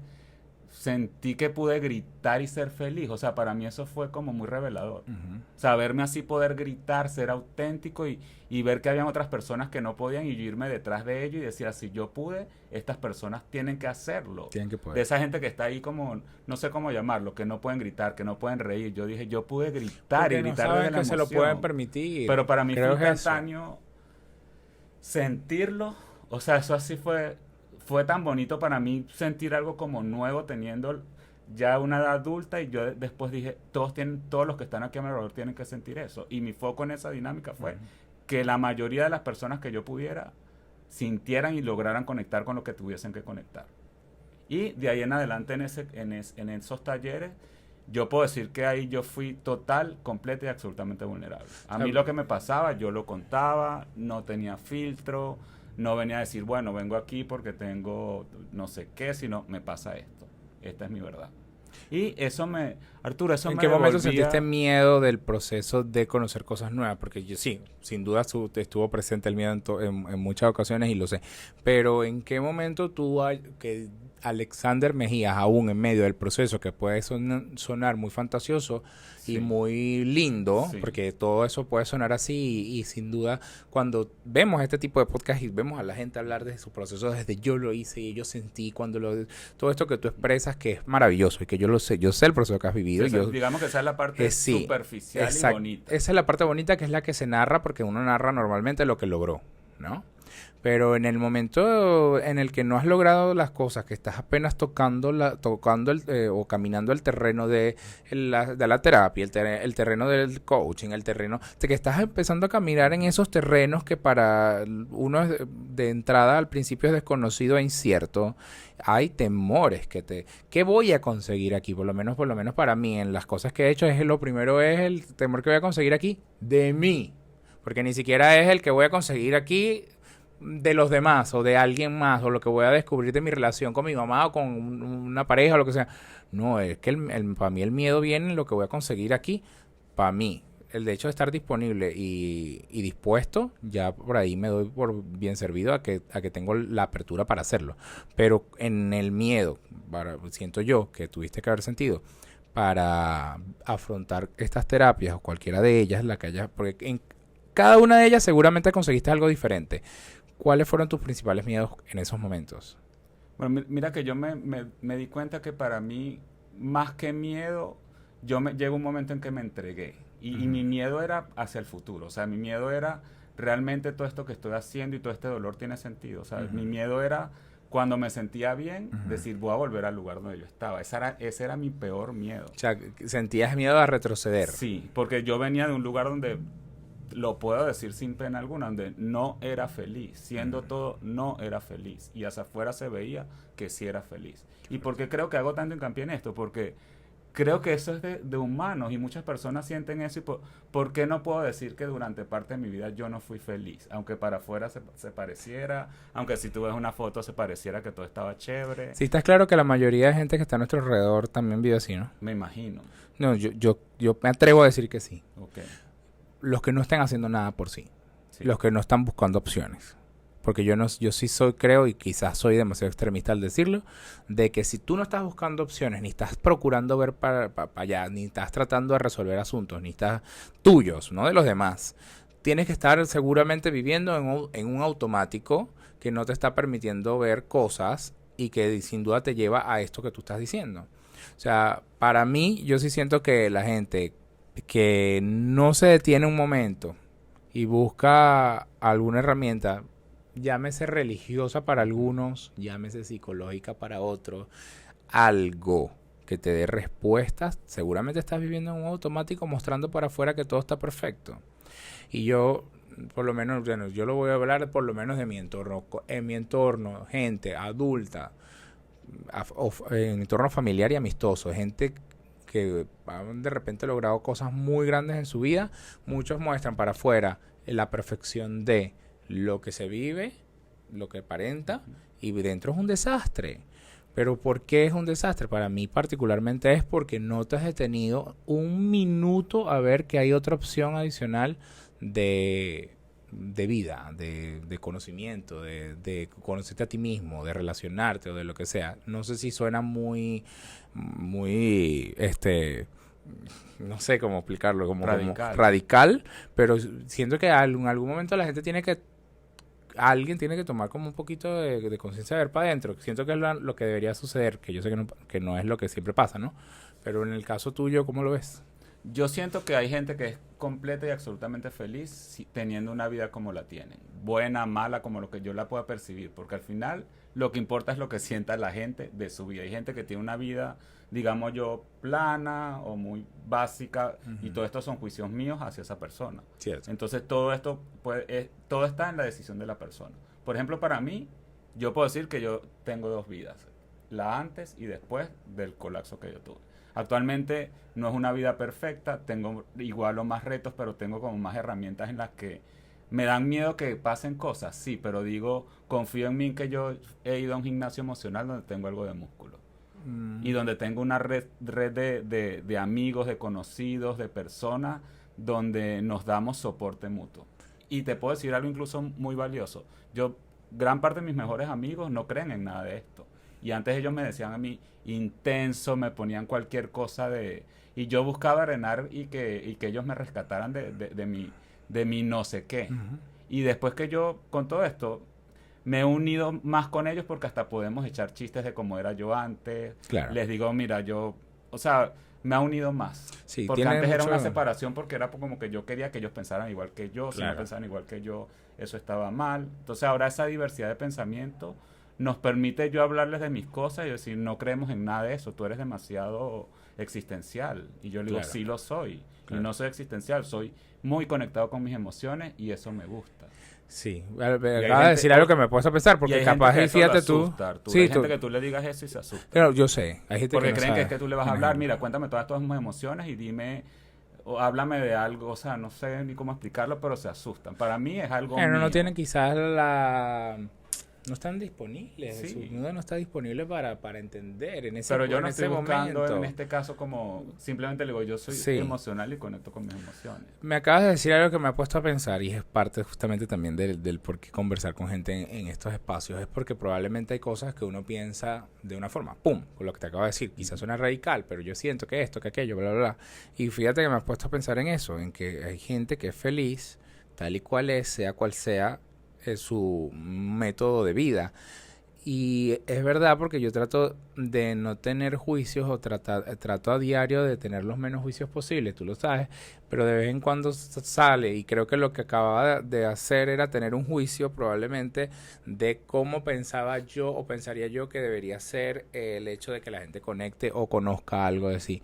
sentí que pude gritar y ser feliz. O sea, para mí eso fue como muy revelador. Ujú. O sea, verme así, poder gritar, ser auténtico y ver que habían otras personas que no podían y yo irme detrás de ellos y decir, si yo pude, estas personas tienen que hacerlo. Tienen que poder. De esa gente que está ahí como, no sé cómo llamarlo, que no pueden gritar, que no pueden reír. Yo dije, yo pude gritar Porque y no gritar saben desde la que se lo emoción. pueden permitir. Pero para mí Creo fue que es eso. instantáneo sentirlo. O sea, eso así fue tan bonito para mí sentir algo como nuevo teniendo ya una edad adulta y yo después dije, todos los que están aquí a mi alrededor tienen que sentir eso. Y mi foco en esa dinámica fue que la mayoría de las personas que yo pudiera sintieran y lograran conectar con lo que tuviesen que conectar. Y de ahí en adelante en esos talleres, yo puedo decir que ahí yo fui total, completa y absolutamente vulnerable. A mí lo que me pasaba, yo lo contaba, no tenía filtro, no venía a decir, bueno, vengo aquí porque tengo no sé qué, sino me pasa esto. Esta es mi verdad. Y Arturo, eso ¿En me qué momento devolvía- sentiste miedo del proceso de conocer cosas nuevas? Porque yo sí, sin duda estuvo presente el miedo en muchas ocasiones y lo sé. Pero ¿en qué momento que Alexander Mejías, aún en medio del proceso, que puede sonar muy fantasioso y Sí. muy lindo, Sí. porque todo eso puede sonar así y sin duda cuando vemos este tipo de podcast y vemos a la gente hablar de su proceso desde yo lo hice y yo sentí todo esto que tú expresas que es maravilloso y que yo lo sé, yo sé el proceso que has vivido. Sí, digamos que esa es la parte Sí, superficial exacto. y bonita. Esa es la parte bonita que es la que se narra porque uno narra normalmente lo que logró, ¿no? Pero en el momento en el que no has logrado las cosas, que estás apenas tocando o caminando el terreno de la terapia, el terreno del coaching, el terreno de que estás empezando a caminar en esos terrenos que para uno de entrada al principio es desconocido e incierto, hay temores ¿qué voy a conseguir aquí? Por lo menos para mí, en las cosas que he hecho, lo primero es el temor que voy a conseguir aquí de mí. Porque ni siquiera es el que voy a conseguir aquí de los demás o de alguien más o lo que voy a descubrir de mi relación con mi mamá o con una pareja o lo que sea. No, es que para mí el miedo viene en lo que voy a conseguir aquí. Para mí, el de hecho de estar disponible y dispuesto, ya por ahí me doy por bien servido a que tengo la apertura para hacerlo. Pero en el miedo, siento yo que tuviste que haber sentido para afrontar estas terapias o cualquiera de ellas, porque en cada una de ellas seguramente conseguiste algo diferente. ¿Cuáles fueron tus principales miedos en esos momentos? Bueno, mira que yo me di cuenta que para mí, más que miedo, llegó un momento en que me entregué. Y mi miedo era hacia el futuro. O sea, mi miedo era realmente todo esto que estoy haciendo y todo este dolor tiene sentido. O sea, mi miedo era cuando me sentía bien, decir, voy a volver al lugar donde yo estaba. Ese era mi peor miedo. O sea, ¿sentías miedo a retroceder? Sí, porque yo venía de un lugar donde, lo puedo decir sin pena alguna, donde no era feliz. Siendo todo, no era feliz. Y hacia afuera se veía que sí era feliz. ¿Y por qué creo que hago tanto hincapié en esto? Porque creo que eso es de humanos y muchas personas sienten eso. Y ¿por qué no puedo decir que durante parte de mi vida yo no fui feliz? Aunque para afuera se pareciera, aunque si tú ves una foto se pareciera que todo estaba chévere. Sí, está claro que la mayoría de gente que está a nuestro alrededor también vive así, ¿no? Me imagino. No, yo me atrevo a decir que sí. Okay. Los que no están haciendo nada por sí. Sí. Los que no están buscando opciones. Porque yo sí creo, y quizás soy demasiado extremista al decirlo, de que si tú no estás buscando opciones, ni estás procurando ver para allá, ni estás tratando de resolver asuntos, ni estás tuyos, no de los demás, tienes que estar seguramente viviendo en un automático que no te está permitiendo ver cosas y que sin duda te lleva a esto que tú estás diciendo. O sea, para mí, yo sí siento que la gente que no se detiene un momento y busca alguna herramienta, llámese religiosa para algunos, llámese psicológica para otros, algo que te dé respuestas, seguramente estás viviendo en un automático mostrando para afuera que todo está perfecto. Y yo, por lo menos, bueno, yo lo voy a hablar por lo menos de mi entorno. En mi entorno, gente adulta, en entorno familiar y amistoso, gente que han de repente logrado cosas muy grandes en su vida, muchos muestran para afuera la perfección de lo que se vive, lo que aparenta, y dentro es un desastre. Pero ¿por qué es un desastre? Para mí particularmente es porque no te has detenido un minuto a ver que hay otra opción adicional de de vida, de conocimiento, de conocerte a ti mismo, de relacionarte o de lo que sea. No sé si suena muy, no sé cómo explicarlo, como radical, pero siento que en algún momento la gente alguien tiene que tomar como un poquito de conciencia de ver para adentro. Siento que es lo que debería suceder, que yo sé que no es lo que siempre pasa, ¿no? Pero en el caso tuyo, ¿cómo lo ves? Yo siento que hay gente que es completa y absolutamente feliz teniendo una vida como la tienen. Buena, mala, como lo que yo la pueda percibir. Porque al final lo que importa es lo que sienta la gente de su vida. Hay gente que tiene una vida, digamos yo, plana o muy básica. Y todo esto son juicios míos hacia esa persona. Cierto. Entonces todo esto, todo está en la decisión de la persona. Por ejemplo, para mí, yo puedo decir que yo tengo 2 vidas. La antes y después del colapso que yo tuve. Actualmente no es una vida perfecta, tengo igual o más retos, pero tengo como más herramientas en las que me dan miedo que pasen cosas, sí, pero digo, confío en mí que yo he ido a un gimnasio emocional donde tengo algo de músculo. Y donde tengo una red de amigos, de conocidos, de personas, donde nos damos soporte mutuo. Y te puedo decir algo incluso muy valioso. Gran parte de mis mejores amigos no creen en nada de esto. Y antes ellos me decían a mí intenso, me ponían cualquier cosa y yo buscaba arenar y que ellos me rescataran de mi no sé qué. Y después que yo, con todo esto, me he unido más con ellos porque hasta podemos echar chistes de cómo era yo antes. Claro. Les digo, mira, o sea, me ha unido más. Sí, porque antes era una separación porque era como que yo quería que ellos pensaran igual que yo. Si no pensaban igual que yo, eso estaba mal. Entonces ahora esa diversidad de pensamiento nos permite yo hablarles de mis cosas y decir, no creemos en nada de eso, tú eres demasiado existencial. Y yo le digo, sí lo soy. Y no soy existencial, soy muy conectado con mis emociones y eso me gusta. Sí, acabas de decir algo que me he puesto a pensar, porque capaz, fíjate tú. Sí, hay gente que tú le digas eso y se asusta. Pero yo sé, hay gente porque que no creen sabe. que es que tú le vas a hablar, mira, cuéntame todas mis emociones y dime, o háblame de algo, o sea, no sé ni cómo explicarlo, pero se asustan. Para mí es algo Pero mío. no tienen quizás no están disponibles, sí. Su mundo no está disponible para entender en ese momento. Pero yo no estoy buscando en este caso como, simplemente le digo, yo soy emocional y conecto con mis emociones. Me acabas de decir algo que me ha puesto a pensar y es parte justamente también del por qué conversar con gente en estos espacios. Es porque probablemente hay cosas que uno piensa de una forma, ¡pum!, con lo que te acabo de decir. Quizás suena radical, pero yo siento que esto, que aquello, bla, bla, bla. Y fíjate que me has puesto a pensar en eso, en que hay gente que es feliz, tal y cual es, sea cual sea, su método de vida. Y es verdad, porque yo trato de no tener juicios o trato a diario de tener los menos juicios posibles, tú lo sabes, pero de vez en cuando sale, y creo que lo que acababa de hacer era tener un juicio probablemente de cómo pensaba yo o pensaría yo que debería ser el hecho de que la gente conecte o conozca algo de sí.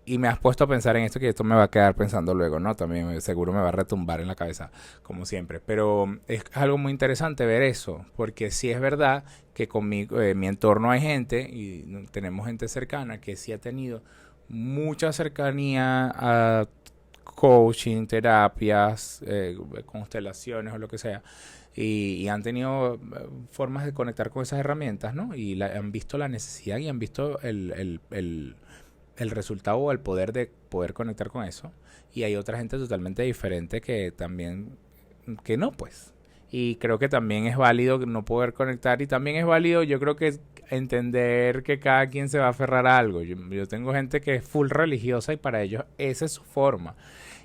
Y me has puesto a pensar en esto, que esto me va a quedar pensando luego, ¿no? También seguro me va a retumbar en la cabeza, como siempre. Pero es algo muy interesante ver eso, porque sí es verdad que con mi entorno hay gente, y tenemos gente cercana, que sí ha tenido mucha cercanía a coaching, terapias, constelaciones o lo que sea. Y han tenido formas de conectar con esas herramientas, ¿no? Y han visto la necesidad y han visto el resultado o el poder de poder conectar con eso. Y hay otra gente totalmente diferente que también, que no, pues. Y creo que también es válido no poder conectar, y también es válido, yo creo que entender que cada quien se va a aferrar a algo. Yo tengo gente que es full religiosa y para ellos esa es su forma.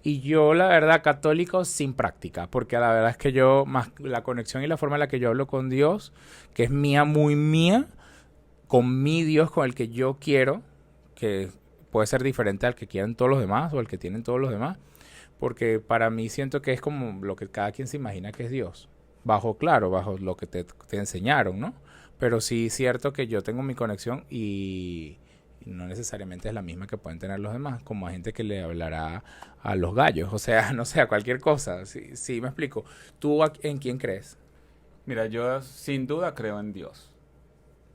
Y yo, la verdad, católico sin práctica, porque la verdad es que yo, más la conexión y la forma en la que yo hablo con Dios, que es mía, muy mía, con mi Dios, con el que yo quiero, que puede ser diferente al que quieran todos los demás o al que tienen todos los demás, porque para mí siento que es como lo que cada quien se imagina que es Dios, bajo lo que te enseñaron, ¿no? Pero sí es cierto que yo tengo mi conexión y no necesariamente es la misma que pueden tener los demás, como hay gente que le hablará a los gallos, o sea, no sé, a cualquier cosa. Sí, me explico. ¿Tú en quién crees? Mira, yo sin duda creo en Dios.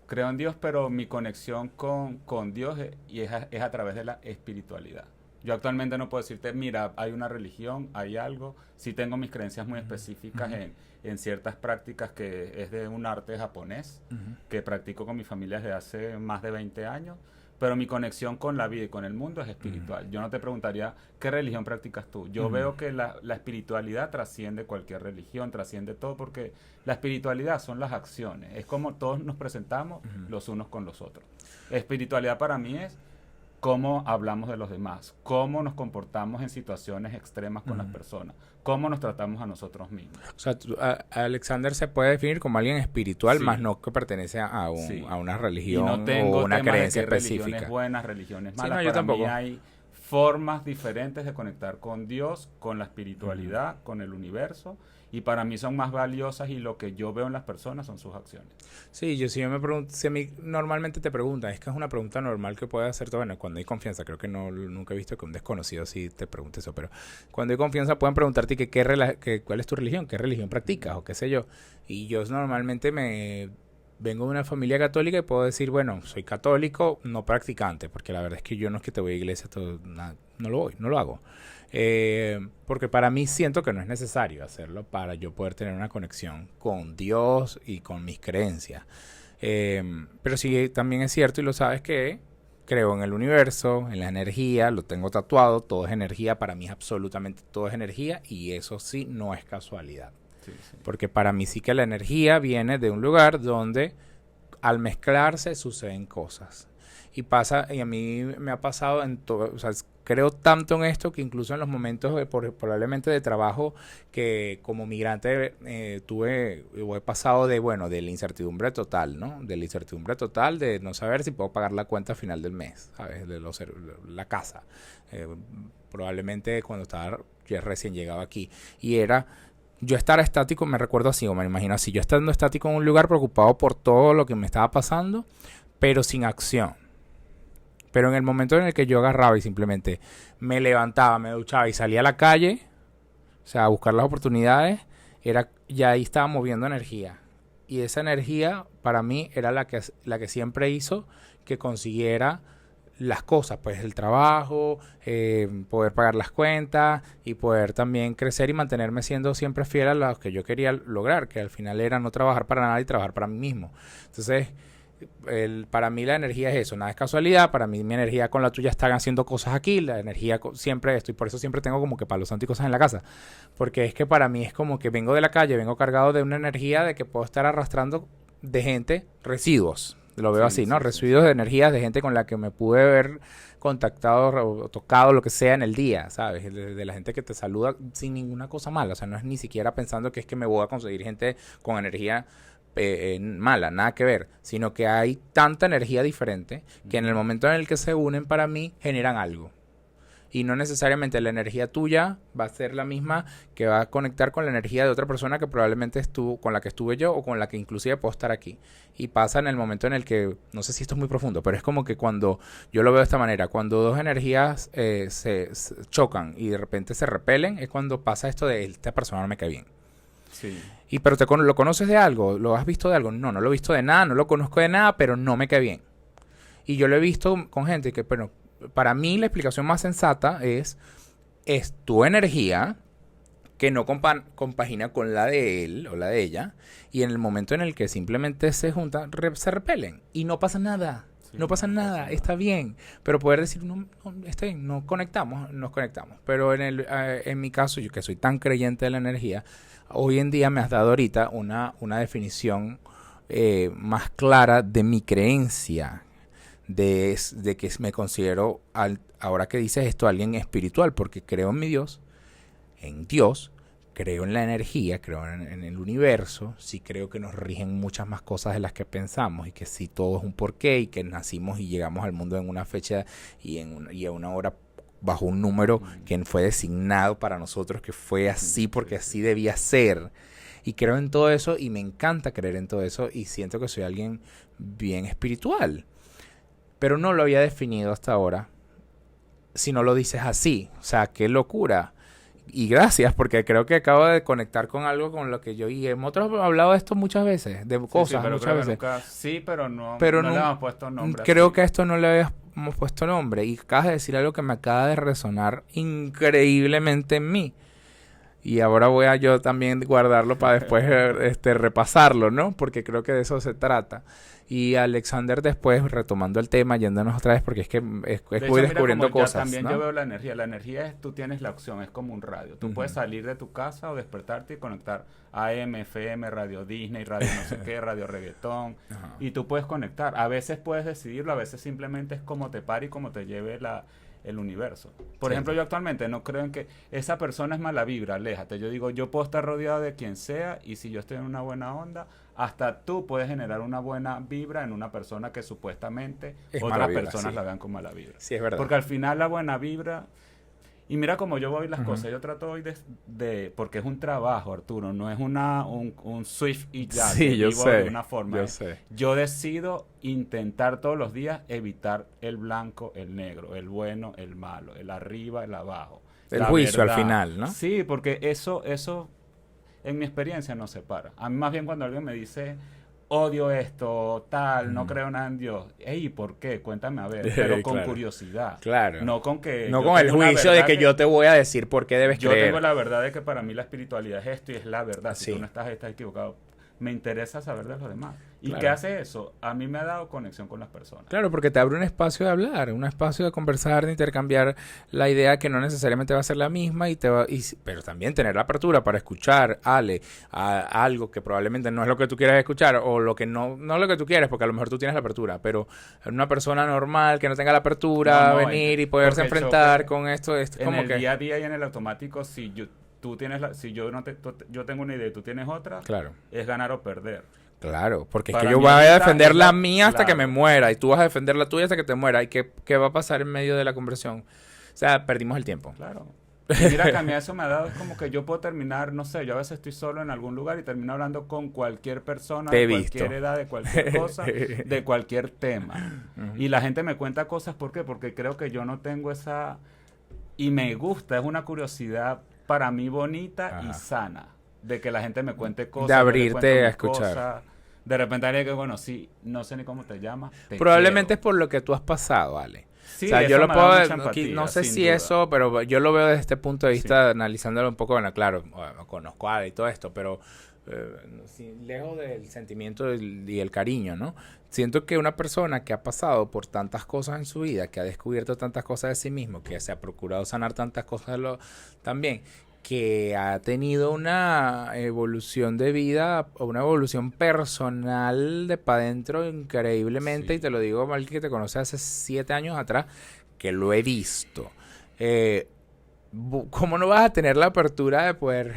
Creo en Dios, pero mi conexión con Dios es a través de la espiritualidad. Yo actualmente no puedo decirte, mira, hay una religión, hay algo. Sí tengo mis creencias muy específicas en ciertas prácticas que es de un arte japonés, que practico con mi familia desde hace más de 20 años. pero mi conexión con la vida y con el mundo es espiritual. Yo no te preguntaría qué religión practicas tú. Yo veo que la espiritualidad trasciende cualquier religión, trasciende todo, porque la espiritualidad son las acciones. Es como todos nos presentamos los unos con los otros. Espiritualidad para mí es cómo hablamos de los demás, cómo nos comportamos en situaciones extremas con las personas, cómo nos tratamos a nosotros mismos. O sea, Alexander se puede definir como alguien espiritual, más no que pertenece a una religión o una creencia específica. Religiones buenas, religiones malas. Sí, no, yo tampoco. Mí hay formas diferentes de conectar con Dios, con la espiritualidad, con el universo, y para mí son más valiosas, y lo que yo veo en las personas son sus acciones. Sí, yo me pregunto, si a mí normalmente te preguntan, es que es una pregunta normal que puede hacer todo, bueno, cuando hay confianza, creo que nunca he visto que un desconocido sí te pregunte eso, pero cuando hay confianza pueden preguntarte cuál es tu religión, qué religión practicas o qué sé yo, y yo normalmente vengo de una familia católica y puedo decir, bueno, soy católico, no practicante, porque la verdad es que yo no es que te voy a iglesia, no lo hago. Porque para mí siento que no es necesario hacerlo para yo poder tener una conexión con Dios y con mis creencias. Pero sí, también es cierto, y lo sabes, que creo en el universo, en la energía, lo tengo tatuado, todo es energía, para mí absolutamente todo es energía, y eso sí no es casualidad. Sí. Porque para mí sí que la energía viene de un lugar donde al mezclarse suceden cosas. Y a mí me ha pasado en todo, o sea, creo tanto en esto que incluso en los momentos probablemente de trabajo que como migrante he pasado de la incertidumbre total, ¿no? De la incertidumbre total de no saber si puedo pagar la cuenta a final del mes, ¿sabes? De la casa. Probablemente cuando estaba ya recién llegado aquí. Y era yo estar estático, me recuerdo así, o me imagino así, yo estando estático en un lugar preocupado por todo lo que me estaba pasando, pero sin acción. Pero en el momento en el que yo agarraba y simplemente me levantaba, me duchaba y salía a la calle, o sea, a buscar las oportunidades, ya ahí estaba moviendo energía. Y esa energía para mí era la que siempre hizo que consiguiera las cosas, pues el trabajo, poder pagar las cuentas y poder también crecer y mantenerme siendo siempre fiel a lo que yo quería lograr, que al final era no trabajar para nada y trabajar para mí mismo. Entonces, para mí la energía es eso, nada es casualidad. Para mí mi energía con la tuya están haciendo cosas aquí, la energía siempre estoy, por eso siempre tengo como que palos santos y cosas en la casa, porque es que para mí es como que vengo de la calle, vengo cargado de una energía de que puedo estar arrastrando de gente residuos, lo veo así, ¿no? Residuos de energías de gente con la que me pude haber contactado o tocado, lo que sea en el día, ¿sabes? De la gente que te saluda sin ninguna cosa mala, o sea, no es ni siquiera pensando que es que me voy a conseguir gente con energía mala, nada que ver, sino que hay tanta energía diferente que en el momento en el que se unen, para mí generan algo, y no necesariamente la energía tuya va a ser la misma que va a conectar con la energía de otra persona que probablemente con la que estuve yo o con la que inclusive puedo estar aquí. Y pasa en el momento en el que, no sé si esto es muy profundo, pero es como que cuando yo lo veo de esta manera, cuando dos energías se chocan y de repente se repelen, es cuando pasa esto de esta persona no me cae bien. Sí. Y pero ¿lo conoces de algo? ¿Lo has visto de algo? No lo he visto de nada, no lo conozco de nada, pero no me cae bien. Y yo lo he visto con gente que, bueno, para mí la explicación más sensata es tu energía que no compagina con la de él o la de ella, y en el momento en el que simplemente se juntan, se repelen y no pasa nada. Sí, no pasa nada, está bien. Pero poder decir, no, está bien, nos conectamos. Pero en mi caso, yo que soy tan creyente de la energía, hoy en día me has dado ahorita una definición más clara de mi creencia, de que me considero, ahora que dices esto, alguien espiritual, porque creo en mi Dios, creo en la energía, creo en el universo, sí creo que nos rigen muchas más cosas de las que pensamos, y que sí todo es un porqué, y que nacimos y llegamos al mundo en una fecha y a una hora bajo un número que fue designado para nosotros, que fue así porque así debía ser. Y creo en todo eso y me encanta creer en todo eso, y siento que soy alguien bien espiritual. Pero no lo había definido hasta ahora. Si no lo dices así, o sea, qué locura. Y gracias, porque creo que acabo de conectar con algo con lo que yo, y hemos hablado de esto muchas veces, de cosas muchas veces. Pero no le hemos puesto nombre. Creo que a esto no le habíamos puesto nombre, y acabas de decir algo que me acaba de resonar increíblemente en mí. y ahora voy a yo también guardarlo para después repasarlo, ¿no? Porque creo que de eso se trata. Y Alexander después, retomando el tema, yéndonos otra vez, porque es que voy descubriendo cosas, también ¿no? yo veo la energía. La energía es, tú tienes la opción, es como un radio. Tú puedes salir de tu casa o despertarte y conectar AM, FM, Radio Disney, Radio no sé qué, Radio Reggaetón. Y tú puedes conectar. A veces puedes decidirlo, a veces simplemente es como te pare y como te lleve el universo. Por ejemplo, yo actualmente no creo en que esa persona es mala vibra, aléjate. Yo digo, yo puedo estar rodeado de quien sea y si yo estoy en una buena onda, hasta tú puedes generar una buena vibra en una persona que supuestamente otras personas la vean como mala vibra. Sí, es verdad. Porque al final la buena vibra... Y mira cómo yo voy las cosas. Yo trato hoy porque es un trabajo, Arturo. No es un Swift y ya. Sí, yo sé. De una forma. Yo sé. Yo decido intentar todos los días evitar el blanco, el negro, el bueno, el malo, el arriba, el abajo. El juicio verdad. Al final, ¿no? Sí, porque eso en mi experiencia no se para. A mí más bien cuando alguien me dice... odio esto, tal, no creo nada en Dios. Ey, ¿por qué? Cuéntame a ver. Pero con curiosidad. Claro. No con que... No con el juicio de que yo te voy a decir por qué debes creer. Yo tengo la verdad de que para mí la espiritualidad es esto y es la verdad. Si tú no estás equivocado. Me interesa saber de los demás. ¿Y qué hace eso? A mí me ha dado conexión con las personas. Claro, porque te abre un espacio de hablar, un espacio de conversar, de intercambiar la idea que no necesariamente va a ser la misma, pero también tener la apertura para escuchar, algo que probablemente no es lo que tú quieras escuchar, o lo que no lo que tú quieres, porque a lo mejor tú tienes la apertura, pero una persona normal que no tenga la apertura, venir y poderse enfrentar con esto es en como el que... día a día y en el automático, si yo tengo una idea y tú tienes otra, claro, es ganar o perder. Claro, porque es Para que yo mí voy a ahorita defender es la mía hasta claro. que me muera y tú vas a defender la tuya hasta que te muera. ¿Y qué va a pasar en medio de la conversión? O sea, perdimos el tiempo. Claro. Y mira que a mí eso me ha dado, es como que yo puedo terminar, no sé, yo a veces estoy solo en algún lugar y termino hablando con cualquier persona, de cualquier edad, de cualquier cosa, de cualquier tema. Y la gente me cuenta cosas, ¿por qué? Porque creo que yo no tengo esa... Y me gusta, es una curiosidad para mí bonita y sana, de que la gente me cuente cosas. De abrirte a escuchar. Cosas. De repente alguien que, bueno, sí, no sé ni cómo te llamas. Probablemente es por lo que tú has pasado, Ale. Sí, o sea, yo lo puedo no sé si duda. Eso, pero yo lo veo desde este punto de vista, analizándolo un poco, bueno, claro, conozco a Ale y todo esto, pero lejos del sentimiento y el cariño, ¿no? Siento que una persona que ha pasado por tantas cosas en su vida, que ha descubierto tantas cosas de sí mismo, que se ha procurado sanar tantas cosas también, que ha tenido una evolución de vida, o una evolución personal de para adentro increíblemente, y te lo digo mal que te conoce hace 7 años atrás, que lo he visto. ¿Cómo no vas a tener la apertura de poder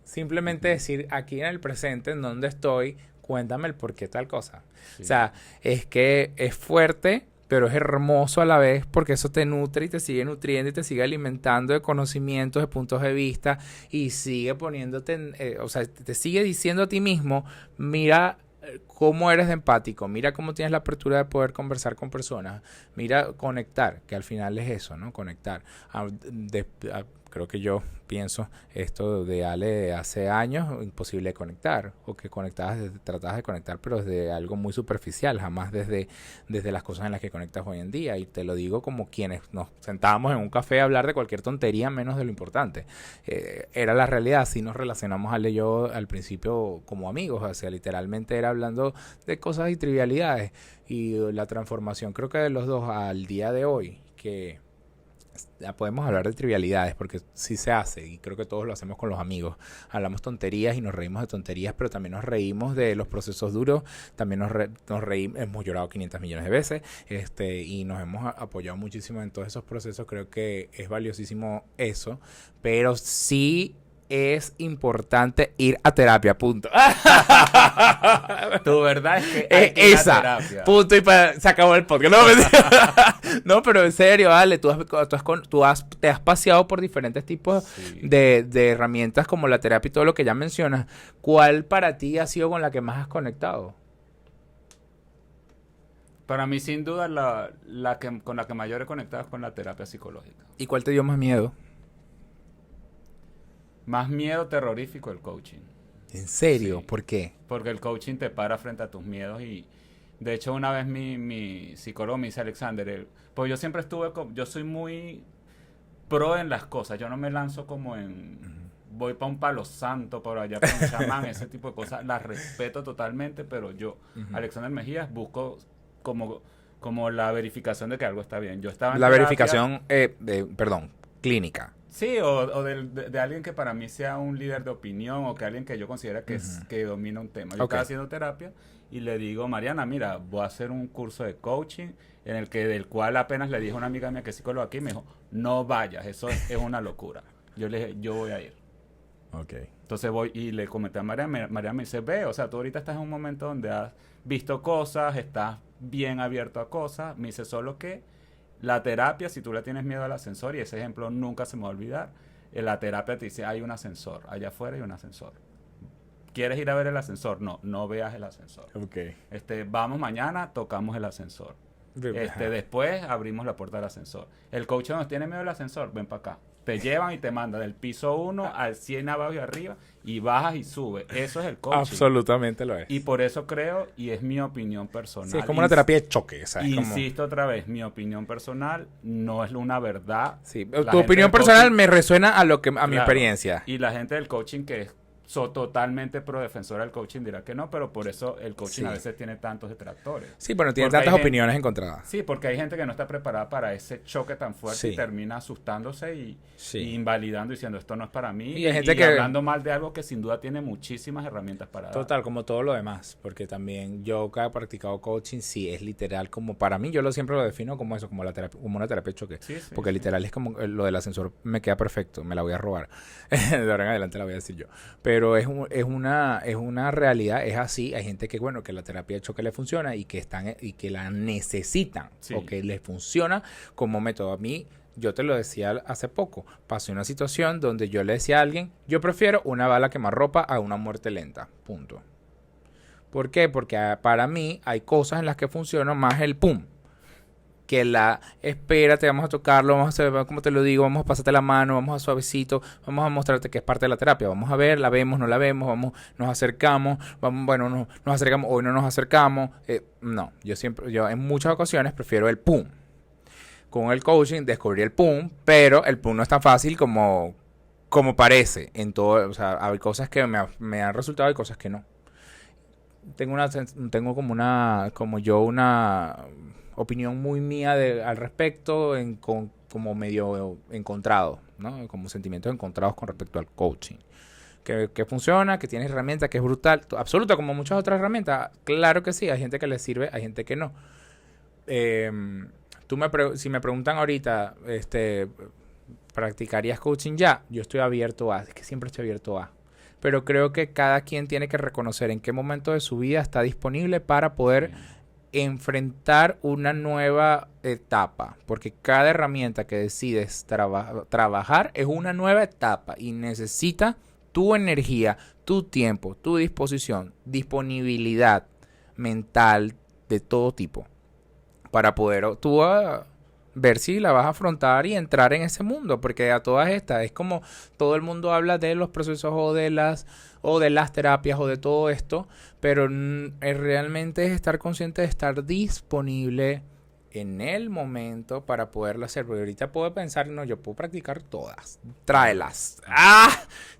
simplemente decir aquí en el presente, en donde estoy, cuéntame el por qué tal cosa? Sí. O sea, es que es fuerte, pero es hermoso a la vez porque eso te nutre y te sigue nutriendo y te sigue alimentando de conocimientos, de puntos de vista y sigue poniéndote, o sea, te sigue diciendo a ti mismo, mira cómo eres de empático, mira cómo tienes la apertura de poder conversar con personas, mira conectar, que al final es eso, ¿no? Conectar. Creo que yo pienso esto de Ale hace años, imposible de conectar, o que tratabas de conectar, pero desde algo muy superficial, jamás desde las cosas en las que conectas hoy en día. Y te lo digo como quienes nos sentábamos en un café a hablar de cualquier tontería menos de lo importante. Era la realidad, así nos relacionamos Ale y yo al principio como amigos, o sea, literalmente era hablando de cosas y trivialidades. Y la transformación creo que de los dos al día de hoy, que... podemos hablar de trivialidades porque sí se hace y creo que todos lo hacemos con los amigos, hablamos tonterías y nos reímos de tonterías, pero también nos reímos de los procesos duros, también nos reímos, hemos llorado 500 millones de veces y nos hemos apoyado muchísimo en todos esos procesos. Creo que es valiosísimo eso, pero sí es importante ir a terapia, punto. Tu verdad es que hay que ir a terapia. Punto, y se acabó el podcast. No, pero en serio, Ale, te has paseado por diferentes tipos de herramientas como la terapia y todo lo que ya mencionas. ¿Cuál para ti ha sido con la que más has conectado? Para mí, sin duda, con la que mayor he conectado es con la terapia psicológica. ¿Y cuál te dio más miedo? Más miedo terrorífico el coaching. ¿En serio? Sí. ¿Por qué? Porque el coaching te para frente a tus miedos y... De hecho, una vez mi psicólogo me dice, Alexander, pues yo siempre yo soy muy pro en las cosas. Yo no me lanzo como en voy para un palo santo, por allá para un chamán, ese tipo de cosas, las respeto totalmente, pero yo, Alexander Mejías, busco como la verificación de que algo está bien. Yo estaba en La terapia, verificación, clínica. sí, o de alguien que para mí sea un líder de opinión o que alguien que yo considera que domina un tema. Yo estaba haciendo terapia y le digo, Mariana, mira, voy a hacer un curso de coaching del cual apenas le dije a una amiga mía que es psicóloga aquí y me dijo, no vayas, eso es una locura. Yo le dije, yo voy a ir. Okay. Entonces voy y le comenté a Mariana, Mariana me dice, ve, o sea, tú ahorita estás en un momento donde has visto cosas, estás bien abierto a cosas, me dice, solo que la terapia, si tú le tienes miedo al ascensor, y ese ejemplo nunca se me va a olvidar, en la terapia te dice, hay un ascensor, allá afuera hay un ascensor. ¿Quieres ir a ver el ascensor? No, no veas el ascensor. Okay. Vamos mañana, tocamos el ascensor. Después abrimos la puerta del ascensor. El coach nos tiene miedo del ascensor, ven para acá. Te llevan y te mandan del piso 1 al 100 abajo y arriba y bajas y subes. Eso es el coaching. Absolutamente lo es. Y por eso creo, y es mi opinión personal. Sí, es como una terapia de choque, ¿sabes? Insisto otra vez, mi opinión personal no es una verdad. Sí, tu opinión personal me resuena a mi claro, experiencia. Y la gente del coaching que es totalmente pro defensora del coaching dirá que no, pero por eso el coaching a veces tiene tantos detractores. Sí, bueno, tiene tantas opiniones encontradas. Sí, porque hay gente que no está preparada para ese choque tan fuerte y termina asustándose y invalidando, diciendo esto no es para mí. Y hay gente hablando mal de algo que sin duda tiene muchísimas herramientas para dar. Total, como todo lo demás, porque también yo que he practicado coaching, sí, es literal como, para mí, yo siempre lo defino como eso, como una terapia de choque. Sí, porque literal es como lo del ascensor me queda perfecto, me la voy a robar. De ahora en adelante la voy a decir yo. Pero es una realidad, es así. Hay gente que, bueno, que la terapia de choque le funciona y que la necesitan o que les funciona como método. A mí, yo te lo decía hace poco, pasé una situación donde yo le decía a alguien, yo prefiero una bala quemarropa a una muerte lenta, punto. ¿Por qué? Porque para mí hay cosas en las que funciona más el pum. Que espérate, vamos a tocarlo, vamos a hacer, como te lo digo, vamos a pasarte la mano, vamos a suavecito, vamos a mostrarte que es parte de la terapia, vamos a ver, la vemos, no la vemos, nos acercamos, nos acercamos, hoy no nos acercamos, no, yo en muchas ocasiones prefiero el pum. Con el coaching descubrí el pum, pero el pum no es tan fácil como parece en todo, o sea, hay cosas que me han resultado y cosas que no. Tengo una opinión muy mía al respecto, como medio encontrado, ¿no? Como sentimientos encontrados con respecto al coaching. Que funciona, que tiene herramientas, que es brutal, absoluta como muchas otras herramientas. Claro que sí, hay gente que le sirve, hay gente que no. Si me preguntan ahorita, ¿practicarías coaching ya? Yo estoy abierto es que siempre estoy abierto a. Pero creo que cada quien tiene que reconocer en qué momento de su vida está disponible para poder enfrentar una nueva etapa, porque cada herramienta que decides trabajar es una nueva etapa y necesita tu energía, tu tiempo, tu disposición, disponibilidad mental de todo tipo para poder tú ver si la vas a afrontar y entrar en ese mundo, porque a todas estas es como todo el mundo habla de los procesos o de las terapias o de todo esto, pero realmente es estar consciente de estar disponible en el momento para poderlo hacer. Porque ahorita puedo pensar, no, yo puedo practicar todas, tráelas.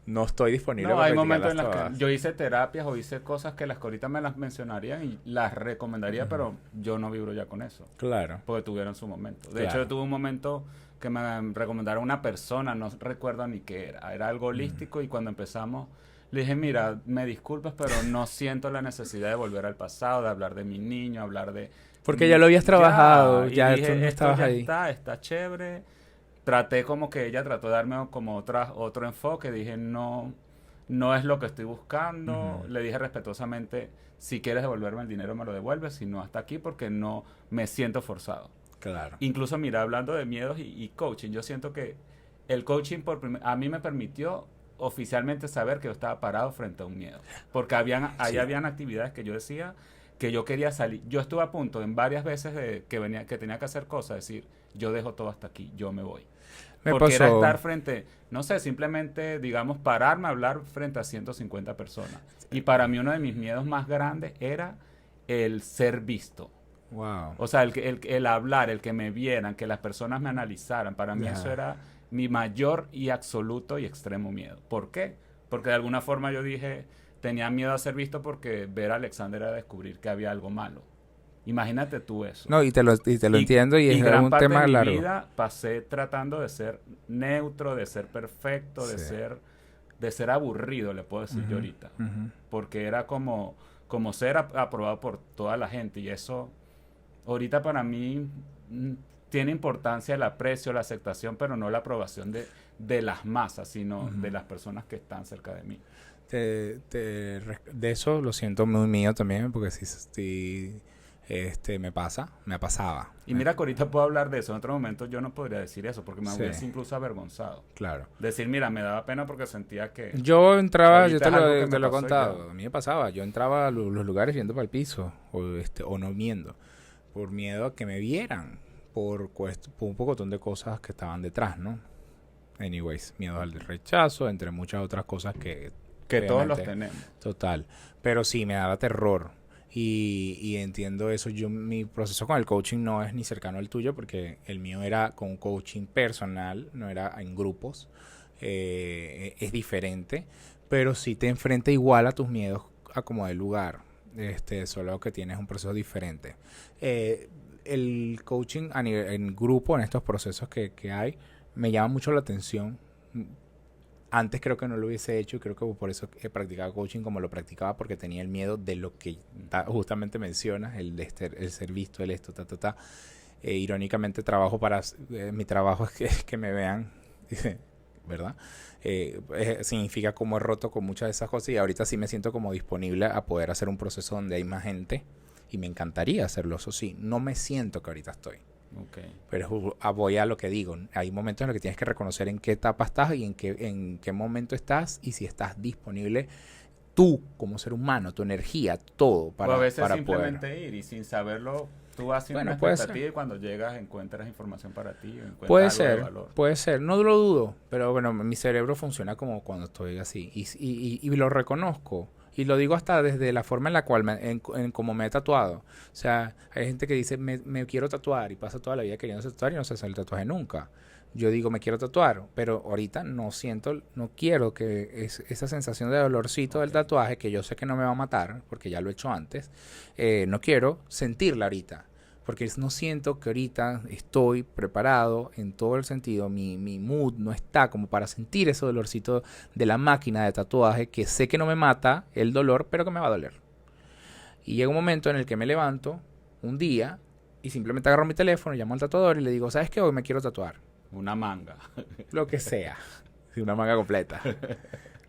No estoy disponible para practicarlas. No, hay momentos en los que yo hice terapias o hice cosas que las que ahorita me las mencionarían y las recomendaría, pero yo no vibro ya con eso. Claro. Porque tuvieron su momento. De hecho, yo tuve un momento que me recomendaron una persona, no recuerdo ni qué era algo holístico y cuando empezamos le dije, mira, me disculpas, pero no siento la necesidad de volver al pasado, de hablar de mi niño, hablar de... Porque ya lo habías trabajado, ya dije, tú no estabas ahí. Está chévere. Traté como que ella trató de darme como otro enfoque. Dije, no es lo que estoy buscando. Le dije respetuosamente, si quieres devolverme el dinero me lo devuelves, si no hasta aquí porque no me siento forzado. Claro. Incluso, mira, hablando de miedos y coaching, yo siento que el coaching a mí me permitió oficialmente saber que yo estaba parado frente a un miedo. Porque habían actividades que yo decía que yo quería salir. Yo estuve a punto en varias veces que tenía que hacer cosas, decir, yo dejo todo hasta aquí, yo me voy. Porque era estar frente, no sé, simplemente, digamos, pararme a hablar frente a 150 personas. Y para mí uno de mis miedos más grandes era el ser visto. Wow. O sea, el hablar, el que me vieran, que las personas me analizaran, para mí eso era mi mayor y absoluto y extremo miedo. ¿Por qué? Porque de alguna forma yo dije, tenía miedo a ser visto porque ver a Alexander era descubrir que había algo malo. Imagínate tú eso. No, y te lo entiendo y es gran un parte tema de mi largo. vida pasé tratando de ser neutro, de ser perfecto, Sí. de ser aburrido, le puedo decir yo ahorita. Porque era como ser aprobado por toda la gente. Y eso, ahorita para mí, tiene importancia el aprecio, la aceptación, pero no la aprobación de las masas, sino de las personas que están cerca de mí. De eso lo siento muy mío también, porque sí, me pasaba. Y mira que ahorita puedo hablar de eso. En otro momento yo no podría decir eso, porque me Sí. hubiese incluso avergonzado. Claro. Decir, mira, me daba pena porque sentía que... Yo entraba, yo ahorita es algo que me te lo he pasó contado, ya. a mí me pasaba, yo entraba a los lugares yendo para el piso, o no viendo, por miedo a que me vieran, por un pocotón de cosas que estaban detrás, ¿no? Anyways, miedo al rechazo, entre muchas otras cosas que todos los obviamente, tenemos. total, pero sí, me daba terror. Y entiendo eso. Mi proceso con el coaching no es ni cercano al tuyo, porque el mío era con un coaching personal, no era en grupos. Es diferente, pero sí te enfrenta igual a tus miedos a como del lugar. Solo que tienes un proceso diferente. El coaching a nivel, en grupo, en estos procesos que hay, me llama mucho la atención. Antes creo que no lo hubiese hecho y creo que por eso he practicado coaching como lo practicaba, porque tenía el miedo de lo que justamente mencionas, el ser visto, el esto, irónicamente trabajo para... mi trabajo es que me vean, ¿verdad? Significa como he roto con muchas de esas cosas y ahorita sí me siento como disponible a poder hacer un proceso donde hay más gente y me encantaría hacerlo, eso sí. No me siento que ahorita estoy. Okay. Pero voy a lo que digo. Hay momentos en los que tienes que reconocer en qué etapa estás y en qué momento estás y si estás disponible tú como ser humano, tu energía, todo para o a veces para simplemente poder ir y sin saberlo tú haces una expectativa y cuando llegas encuentras información para ti o encuentras algo de valor. Puede ser, no lo dudo, pero bueno, mi cerebro funciona como cuando estoy así y lo reconozco. Y lo digo hasta desde la forma en la cual, como me he tatuado. O sea, hay gente que dice, me quiero tatuar y pasa toda la vida queriéndose tatuar y no se hace el tatuaje nunca. Yo digo, me quiero tatuar, pero ahorita no quiero que esa sensación de dolorcito del tatuaje, que yo sé que no me va a matar, porque ya lo he hecho antes, no quiero sentirla ahorita. Porque no siento que ahorita estoy preparado en todo el sentido, mi mood no está como para sentir ese dolorcito de la máquina de tatuaje, que sé que no me mata el dolor, pero que me va a doler. Y llega un momento en el que me levanto un día y simplemente agarro mi teléfono, llamo al tatuador y le digo, ¿sabes qué? Hoy me quiero tatuar. Una manga. Lo que sea. Una manga completa.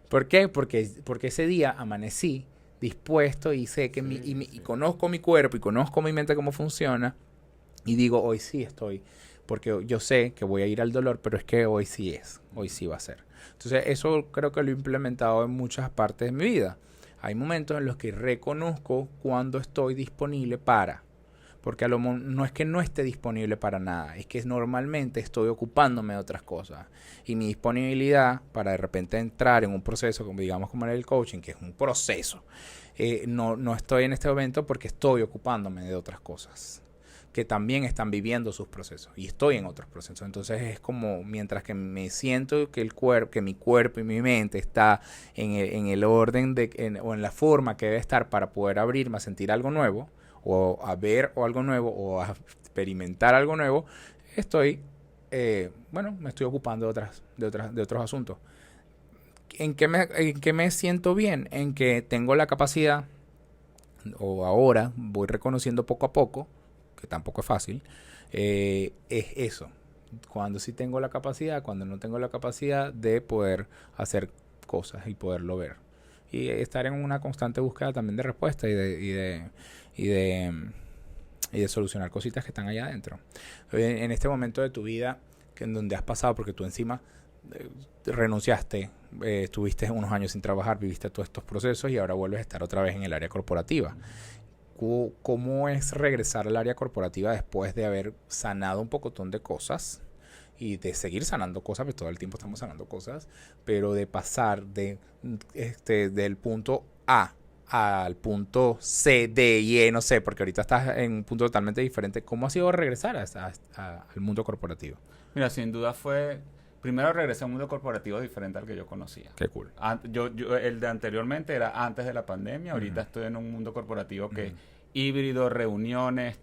¿Por qué? Porque ese día amanecí dispuesto y sé que y conozco mi cuerpo y conozco mi mente cómo funciona y digo, hoy sí estoy, porque yo sé que voy a ir al dolor, pero es que hoy sí va a ser. Entonces eso creo que lo he implementado en muchas partes de mi vida. Hay momentos en los que reconozco cuando estoy disponible porque no es que no esté disponible para nada, es que normalmente estoy ocupándome de otras cosas. Y mi disponibilidad para de repente entrar en un proceso, como digamos como en el coaching, que es un proceso, no estoy en este momento porque estoy ocupándome de otras cosas que también están viviendo sus procesos y estoy en otros procesos. Entonces es como mientras que me siento que mi cuerpo y mi mente está en el orden o en la forma que debe estar para poder abrirme a sentir algo nuevo, o a ver algo nuevo, o a experimentar algo nuevo, me estoy ocupando de otros asuntos. ¿En qué me siento bien? En que tengo la capacidad, o ahora voy reconociendo poco a poco, que tampoco es fácil, es eso. Cuando sí tengo la capacidad, cuando no tengo la capacidad de poder hacer cosas y poderlo ver. Y estar en una constante búsqueda también de respuesta y de solucionar cositas que están allá adentro. En este momento de tu vida, en donde has pasado, porque tú encima renunciaste, estuviste unos años sin trabajar, viviste todos estos procesos y ahora vuelves a estar otra vez en el área corporativa. ¿Cómo es regresar al área corporativa después de haber sanado un pocotón de cosas? Y de seguir sanando cosas, porque todo el tiempo estamos sanando cosas, pero de pasar del punto A al punto C, D y E, no sé, porque ahorita estás en un punto totalmente diferente. ¿Cómo ha sido regresar al mundo corporativo? Mira, sin duda fue... Primero regresé a un mundo corporativo diferente al que yo conocía. Qué cool. El de anteriormente era antes de la pandemia. Ahorita estoy en un mundo corporativo que es híbrido, reuniones,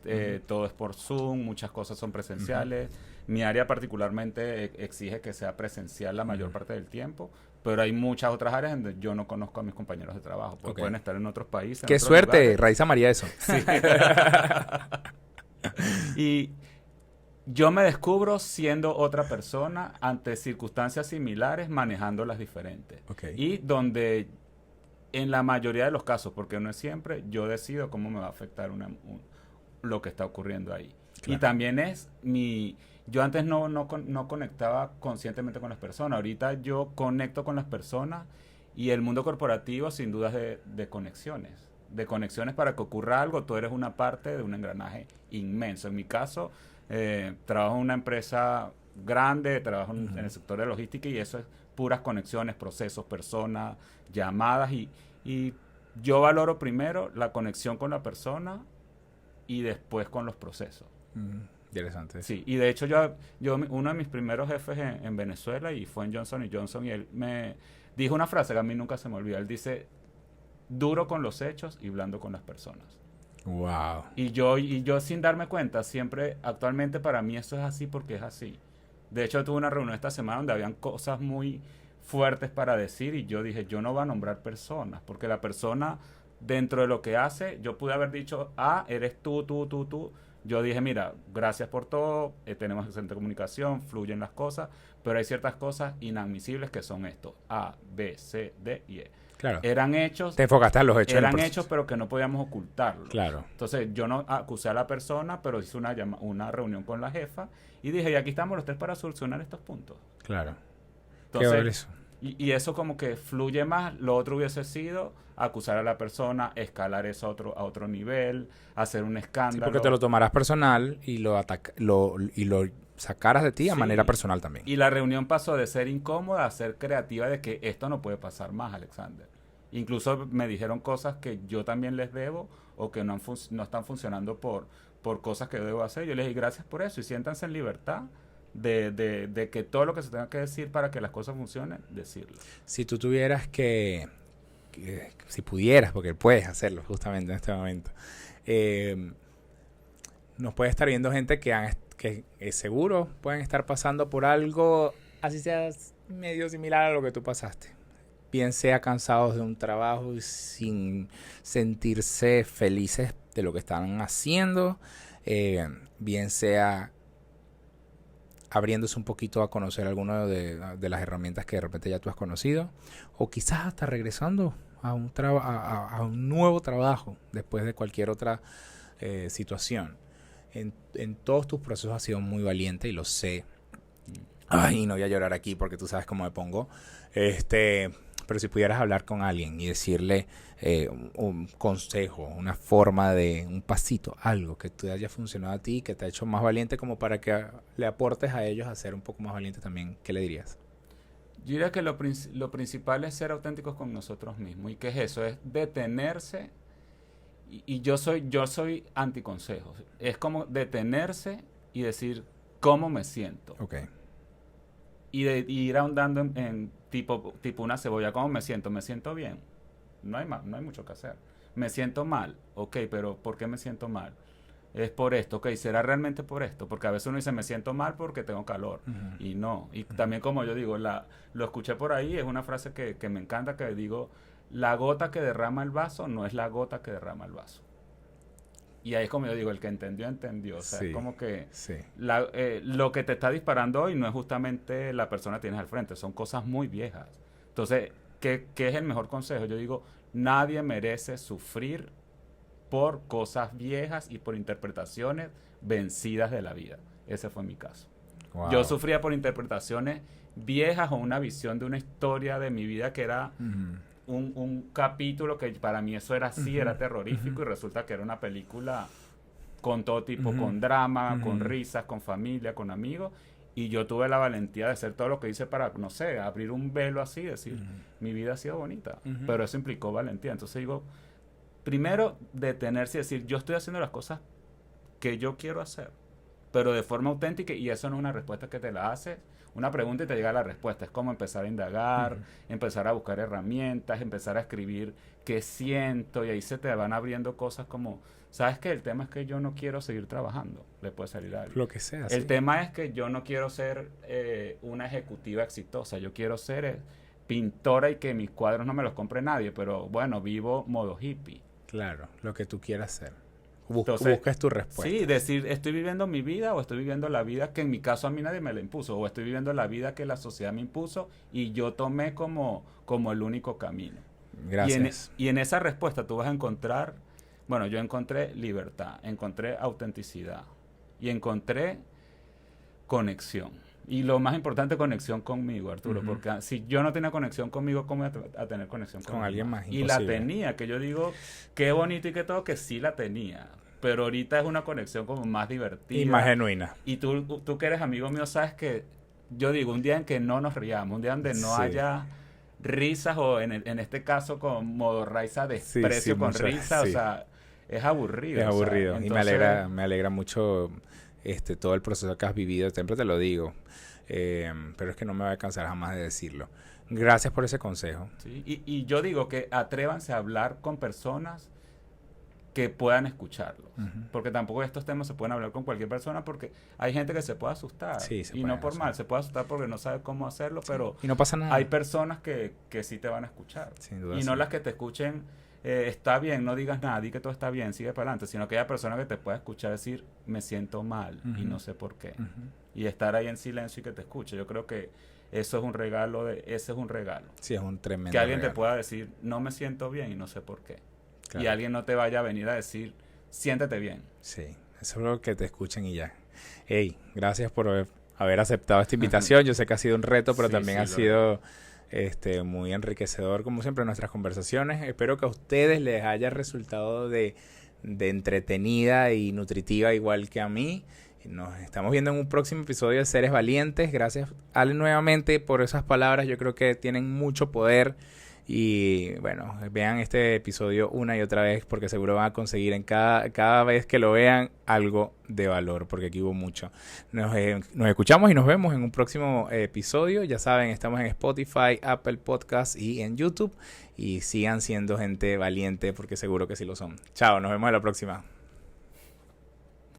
todo es por Zoom, muchas cosas son presenciales. Mi área particularmente exige que sea presencial la mayor parte del tiempo, pero hay muchas otras áreas donde yo no conozco a mis compañeros de trabajo. Porque pueden estar en otros países. ¡Qué suerte! Lugares. Raiza María eso. Sí. Y yo me descubro siendo otra persona ante circunstancias similares, manejándolas diferentes. Y donde en la mayoría de los casos, porque no es siempre, yo decido cómo me va a afectar lo que está ocurriendo ahí. Claro. Y también es yo antes no conectaba conscientemente con las personas. Ahorita yo conecto con las personas y el mundo corporativo sin duda es de conexiones. De conexiones para que ocurra algo. Tú eres una parte de un engranaje inmenso. En mi caso, trabajo en una empresa grande, trabajo en el sector de logística y eso es puras conexiones, procesos, personas, llamadas y yo valoro primero la conexión con la persona y después con los procesos. Interesante. Sí, y de hecho yo uno de mis primeros jefes en Venezuela y fue en Johnson & Johnson y él me dijo una frase que a mí nunca se me olvida. Él dice, duro con los hechos y blando con las personas. Wow. Y yo sin darme cuenta, siempre, actualmente para mí eso es así porque es así. De hecho, tuve una reunión esta semana donde habían cosas muy fuertes para decir y yo dije, yo no voy a nombrar personas, porque la persona, dentro de lo que hace, yo pude haber dicho, eres tú. Yo dije, mira, gracias por todo, tenemos excelente comunicación, fluyen las cosas, pero hay ciertas cosas inadmisibles que son esto, A, B, C, D y E. Claro. Eran hechos. Te enfocaste en los hechos. Eran hechos, pero que no podíamos ocultarlos. Claro. Entonces, yo no acusé a la persona, pero hice una reunión con la jefa y dije, y aquí estamos los tres para solucionar estos puntos. Claro. Entonces, y eso como que fluye más. Lo otro hubiese sido acusar a la persona, escalar eso a otro nivel, hacer un escándalo. Sí, porque te lo tomarás personal y lo sacaras de ti a manera personal también. Y la reunión pasó de ser incómoda a ser creativa de que esto no puede pasar más, Alexander. Incluso me dijeron cosas que yo también les debo o que no están funcionando por cosas que yo debo hacer. Yo les dije gracias por eso y siéntanse en libertad de que todo lo que se tenga que decir para que las cosas funcionen, decirlo. Si tú tuvieras si pudieras, porque puedes hacerlo justamente en este momento, nos puede estar viendo gente que seguro pueden estar pasando por algo, así sea medio similar a lo que tú pasaste. Bien sea cansados de un trabajo y sin sentirse felices de lo que están haciendo, bien sea abriéndose un poquito a conocer alguna de las herramientas que de repente ya tú has conocido, o quizás hasta regresando a un nuevo trabajo después de cualquier otra situación. En todos tus procesos has sido muy valiente y lo sé. Ay, no voy a llorar aquí porque tú sabes cómo me pongo. Pero si pudieras hablar con alguien y decirle un consejo, una forma un pasito, algo que te haya funcionado a ti, que te ha hecho más valiente como para que le aportes a ellos a ser un poco más valiente también, ¿qué le dirías? Yo diría que lo principal es ser auténticos con nosotros mismos. ¿Y qué es eso? Es detenerse. Y yo soy anticonsejos. Es como detenerse y decir cómo me siento. Okay. Y ir ahondando en tipo una cebolla. ¿Cómo me siento? ¿Me siento bien? No hay mucho que hacer. ¿Me siento mal? Ok, pero ¿por qué me siento mal? Es por esto. Ok, ¿será realmente por esto? Porque a veces uno dice, me siento mal porque tengo calor. Y no. Y también como yo digo, lo escuché por ahí, es una frase que me encanta, que digo, la gota que derrama el vaso no es la gota que derrama el vaso. Y ahí es como yo digo, el que entendió, entendió. O sea, es como que lo que te está disparando hoy no es justamente la persona que tienes al frente, son cosas muy viejas. Entonces, ¿qué es el mejor consejo? Yo digo, nadie merece sufrir por cosas viejas y por interpretaciones vencidas de la vida. Ese fue mi caso. Wow. Yo sufría por interpretaciones viejas o una visión de una historia de mi vida que era... Un capítulo que para mí eso era así, era terrorífico y resulta que era una película con todo tipo, con drama, con risas, con familia, con amigos y yo tuve la valentía de hacer todo lo que hice para, no sé, abrir un velo así y decir, mi vida ha sido bonita, pero eso implicó valentía. Entonces digo, primero detenerse y decir, yo estoy haciendo las cosas que yo quiero hacer, pero de forma auténtica, y eso no es una respuesta que te la haces, una pregunta y te llega la respuesta. Es como empezar a indagar, empezar a buscar herramientas, empezar a escribir qué siento, y ahí se te van abriendo cosas como, ¿sabes qué? El tema es que yo no quiero seguir trabajando, le puede salir a alguien. Lo que sea. El tema es que yo no quiero ser una ejecutiva exitosa, yo quiero ser pintora y que mis cuadros no me los compre nadie, pero bueno, vivo modo hippie. Claro, lo que tú quieras hacer. Entonces, Buscas tu respuesta. Sí, decir, estoy viviendo mi vida o estoy viviendo la vida que en mi caso a mí nadie me la impuso, o estoy viviendo la vida que la sociedad me impuso y yo tomé como el único camino. Gracias. Y en esa respuesta tú vas a encontrar, bueno, yo encontré libertad, encontré autenticidad y encontré conexión. Y lo más importante, conexión conmigo, Arturo, porque si yo no tenía conexión conmigo, ¿cómo voy a tener conexión con alguien más? Y la tenía, que yo digo, qué bonito y qué todo, que sí la tenía. Pero ahorita es una conexión como más divertida. Y más genuina. Y tú que eres amigo mío, sabes que yo digo, un día en que no nos riamos, un día donde no haya risas, o en este caso con modo risa, desprecio con risa, o sea, es aburrido. Es aburrido. O sea, entonces, y me alegra mucho todo el proceso que has vivido, siempre te lo digo. Pero es que no me voy a cansar jamás de decirlo. Gracias por ese consejo. Sí, y yo digo que atrévanse a hablar con personas que puedan escucharlos. Porque tampoco estos temas se pueden hablar con cualquier persona, porque hay gente que se puede asustar. Sí, y no por mal, se puede asustar porque no sabe cómo hacerlo, pero y no pasa nada. Hay personas que sí te van a escuchar. Sin duda, y no las que te escuchen, está bien, no digas nada, di que todo está bien, sigue para adelante, sino que haya personas que te pueda escuchar decir, me siento mal y no sé por qué. Y estar ahí en silencio y que te escuche. Yo creo que eso es un regalo, ese es un regalo. Sí, es un tremendo que alguien regalo. Te pueda decir, no me siento bien y no sé por qué. Claro. Y alguien no te vaya a venir a decir, siéntete bien. Sí, eso es lo que te escuchen y ya. Hey, gracias por haber aceptado esta invitación. Yo sé que ha sido un reto, pero también ha sido muy enriquecedor, como siempre, nuestras conversaciones. Espero que a ustedes les haya resultado de entretenida y nutritiva igual que a mí. Nos estamos viendo en un próximo episodio de Seres Valientes. Gracias, Ale, nuevamente por esas palabras. Yo creo que tienen mucho poder. Y bueno, vean este episodio una y otra vez, porque seguro van a conseguir en cada vez que lo vean algo de valor, porque aquí hubo mucho. Nos escuchamos y nos vemos en un próximo episodio. Ya saben, estamos en Spotify, Apple Podcasts y en YouTube. Y sigan siendo gente valiente, porque seguro que sí lo son. Chao, nos vemos en la próxima.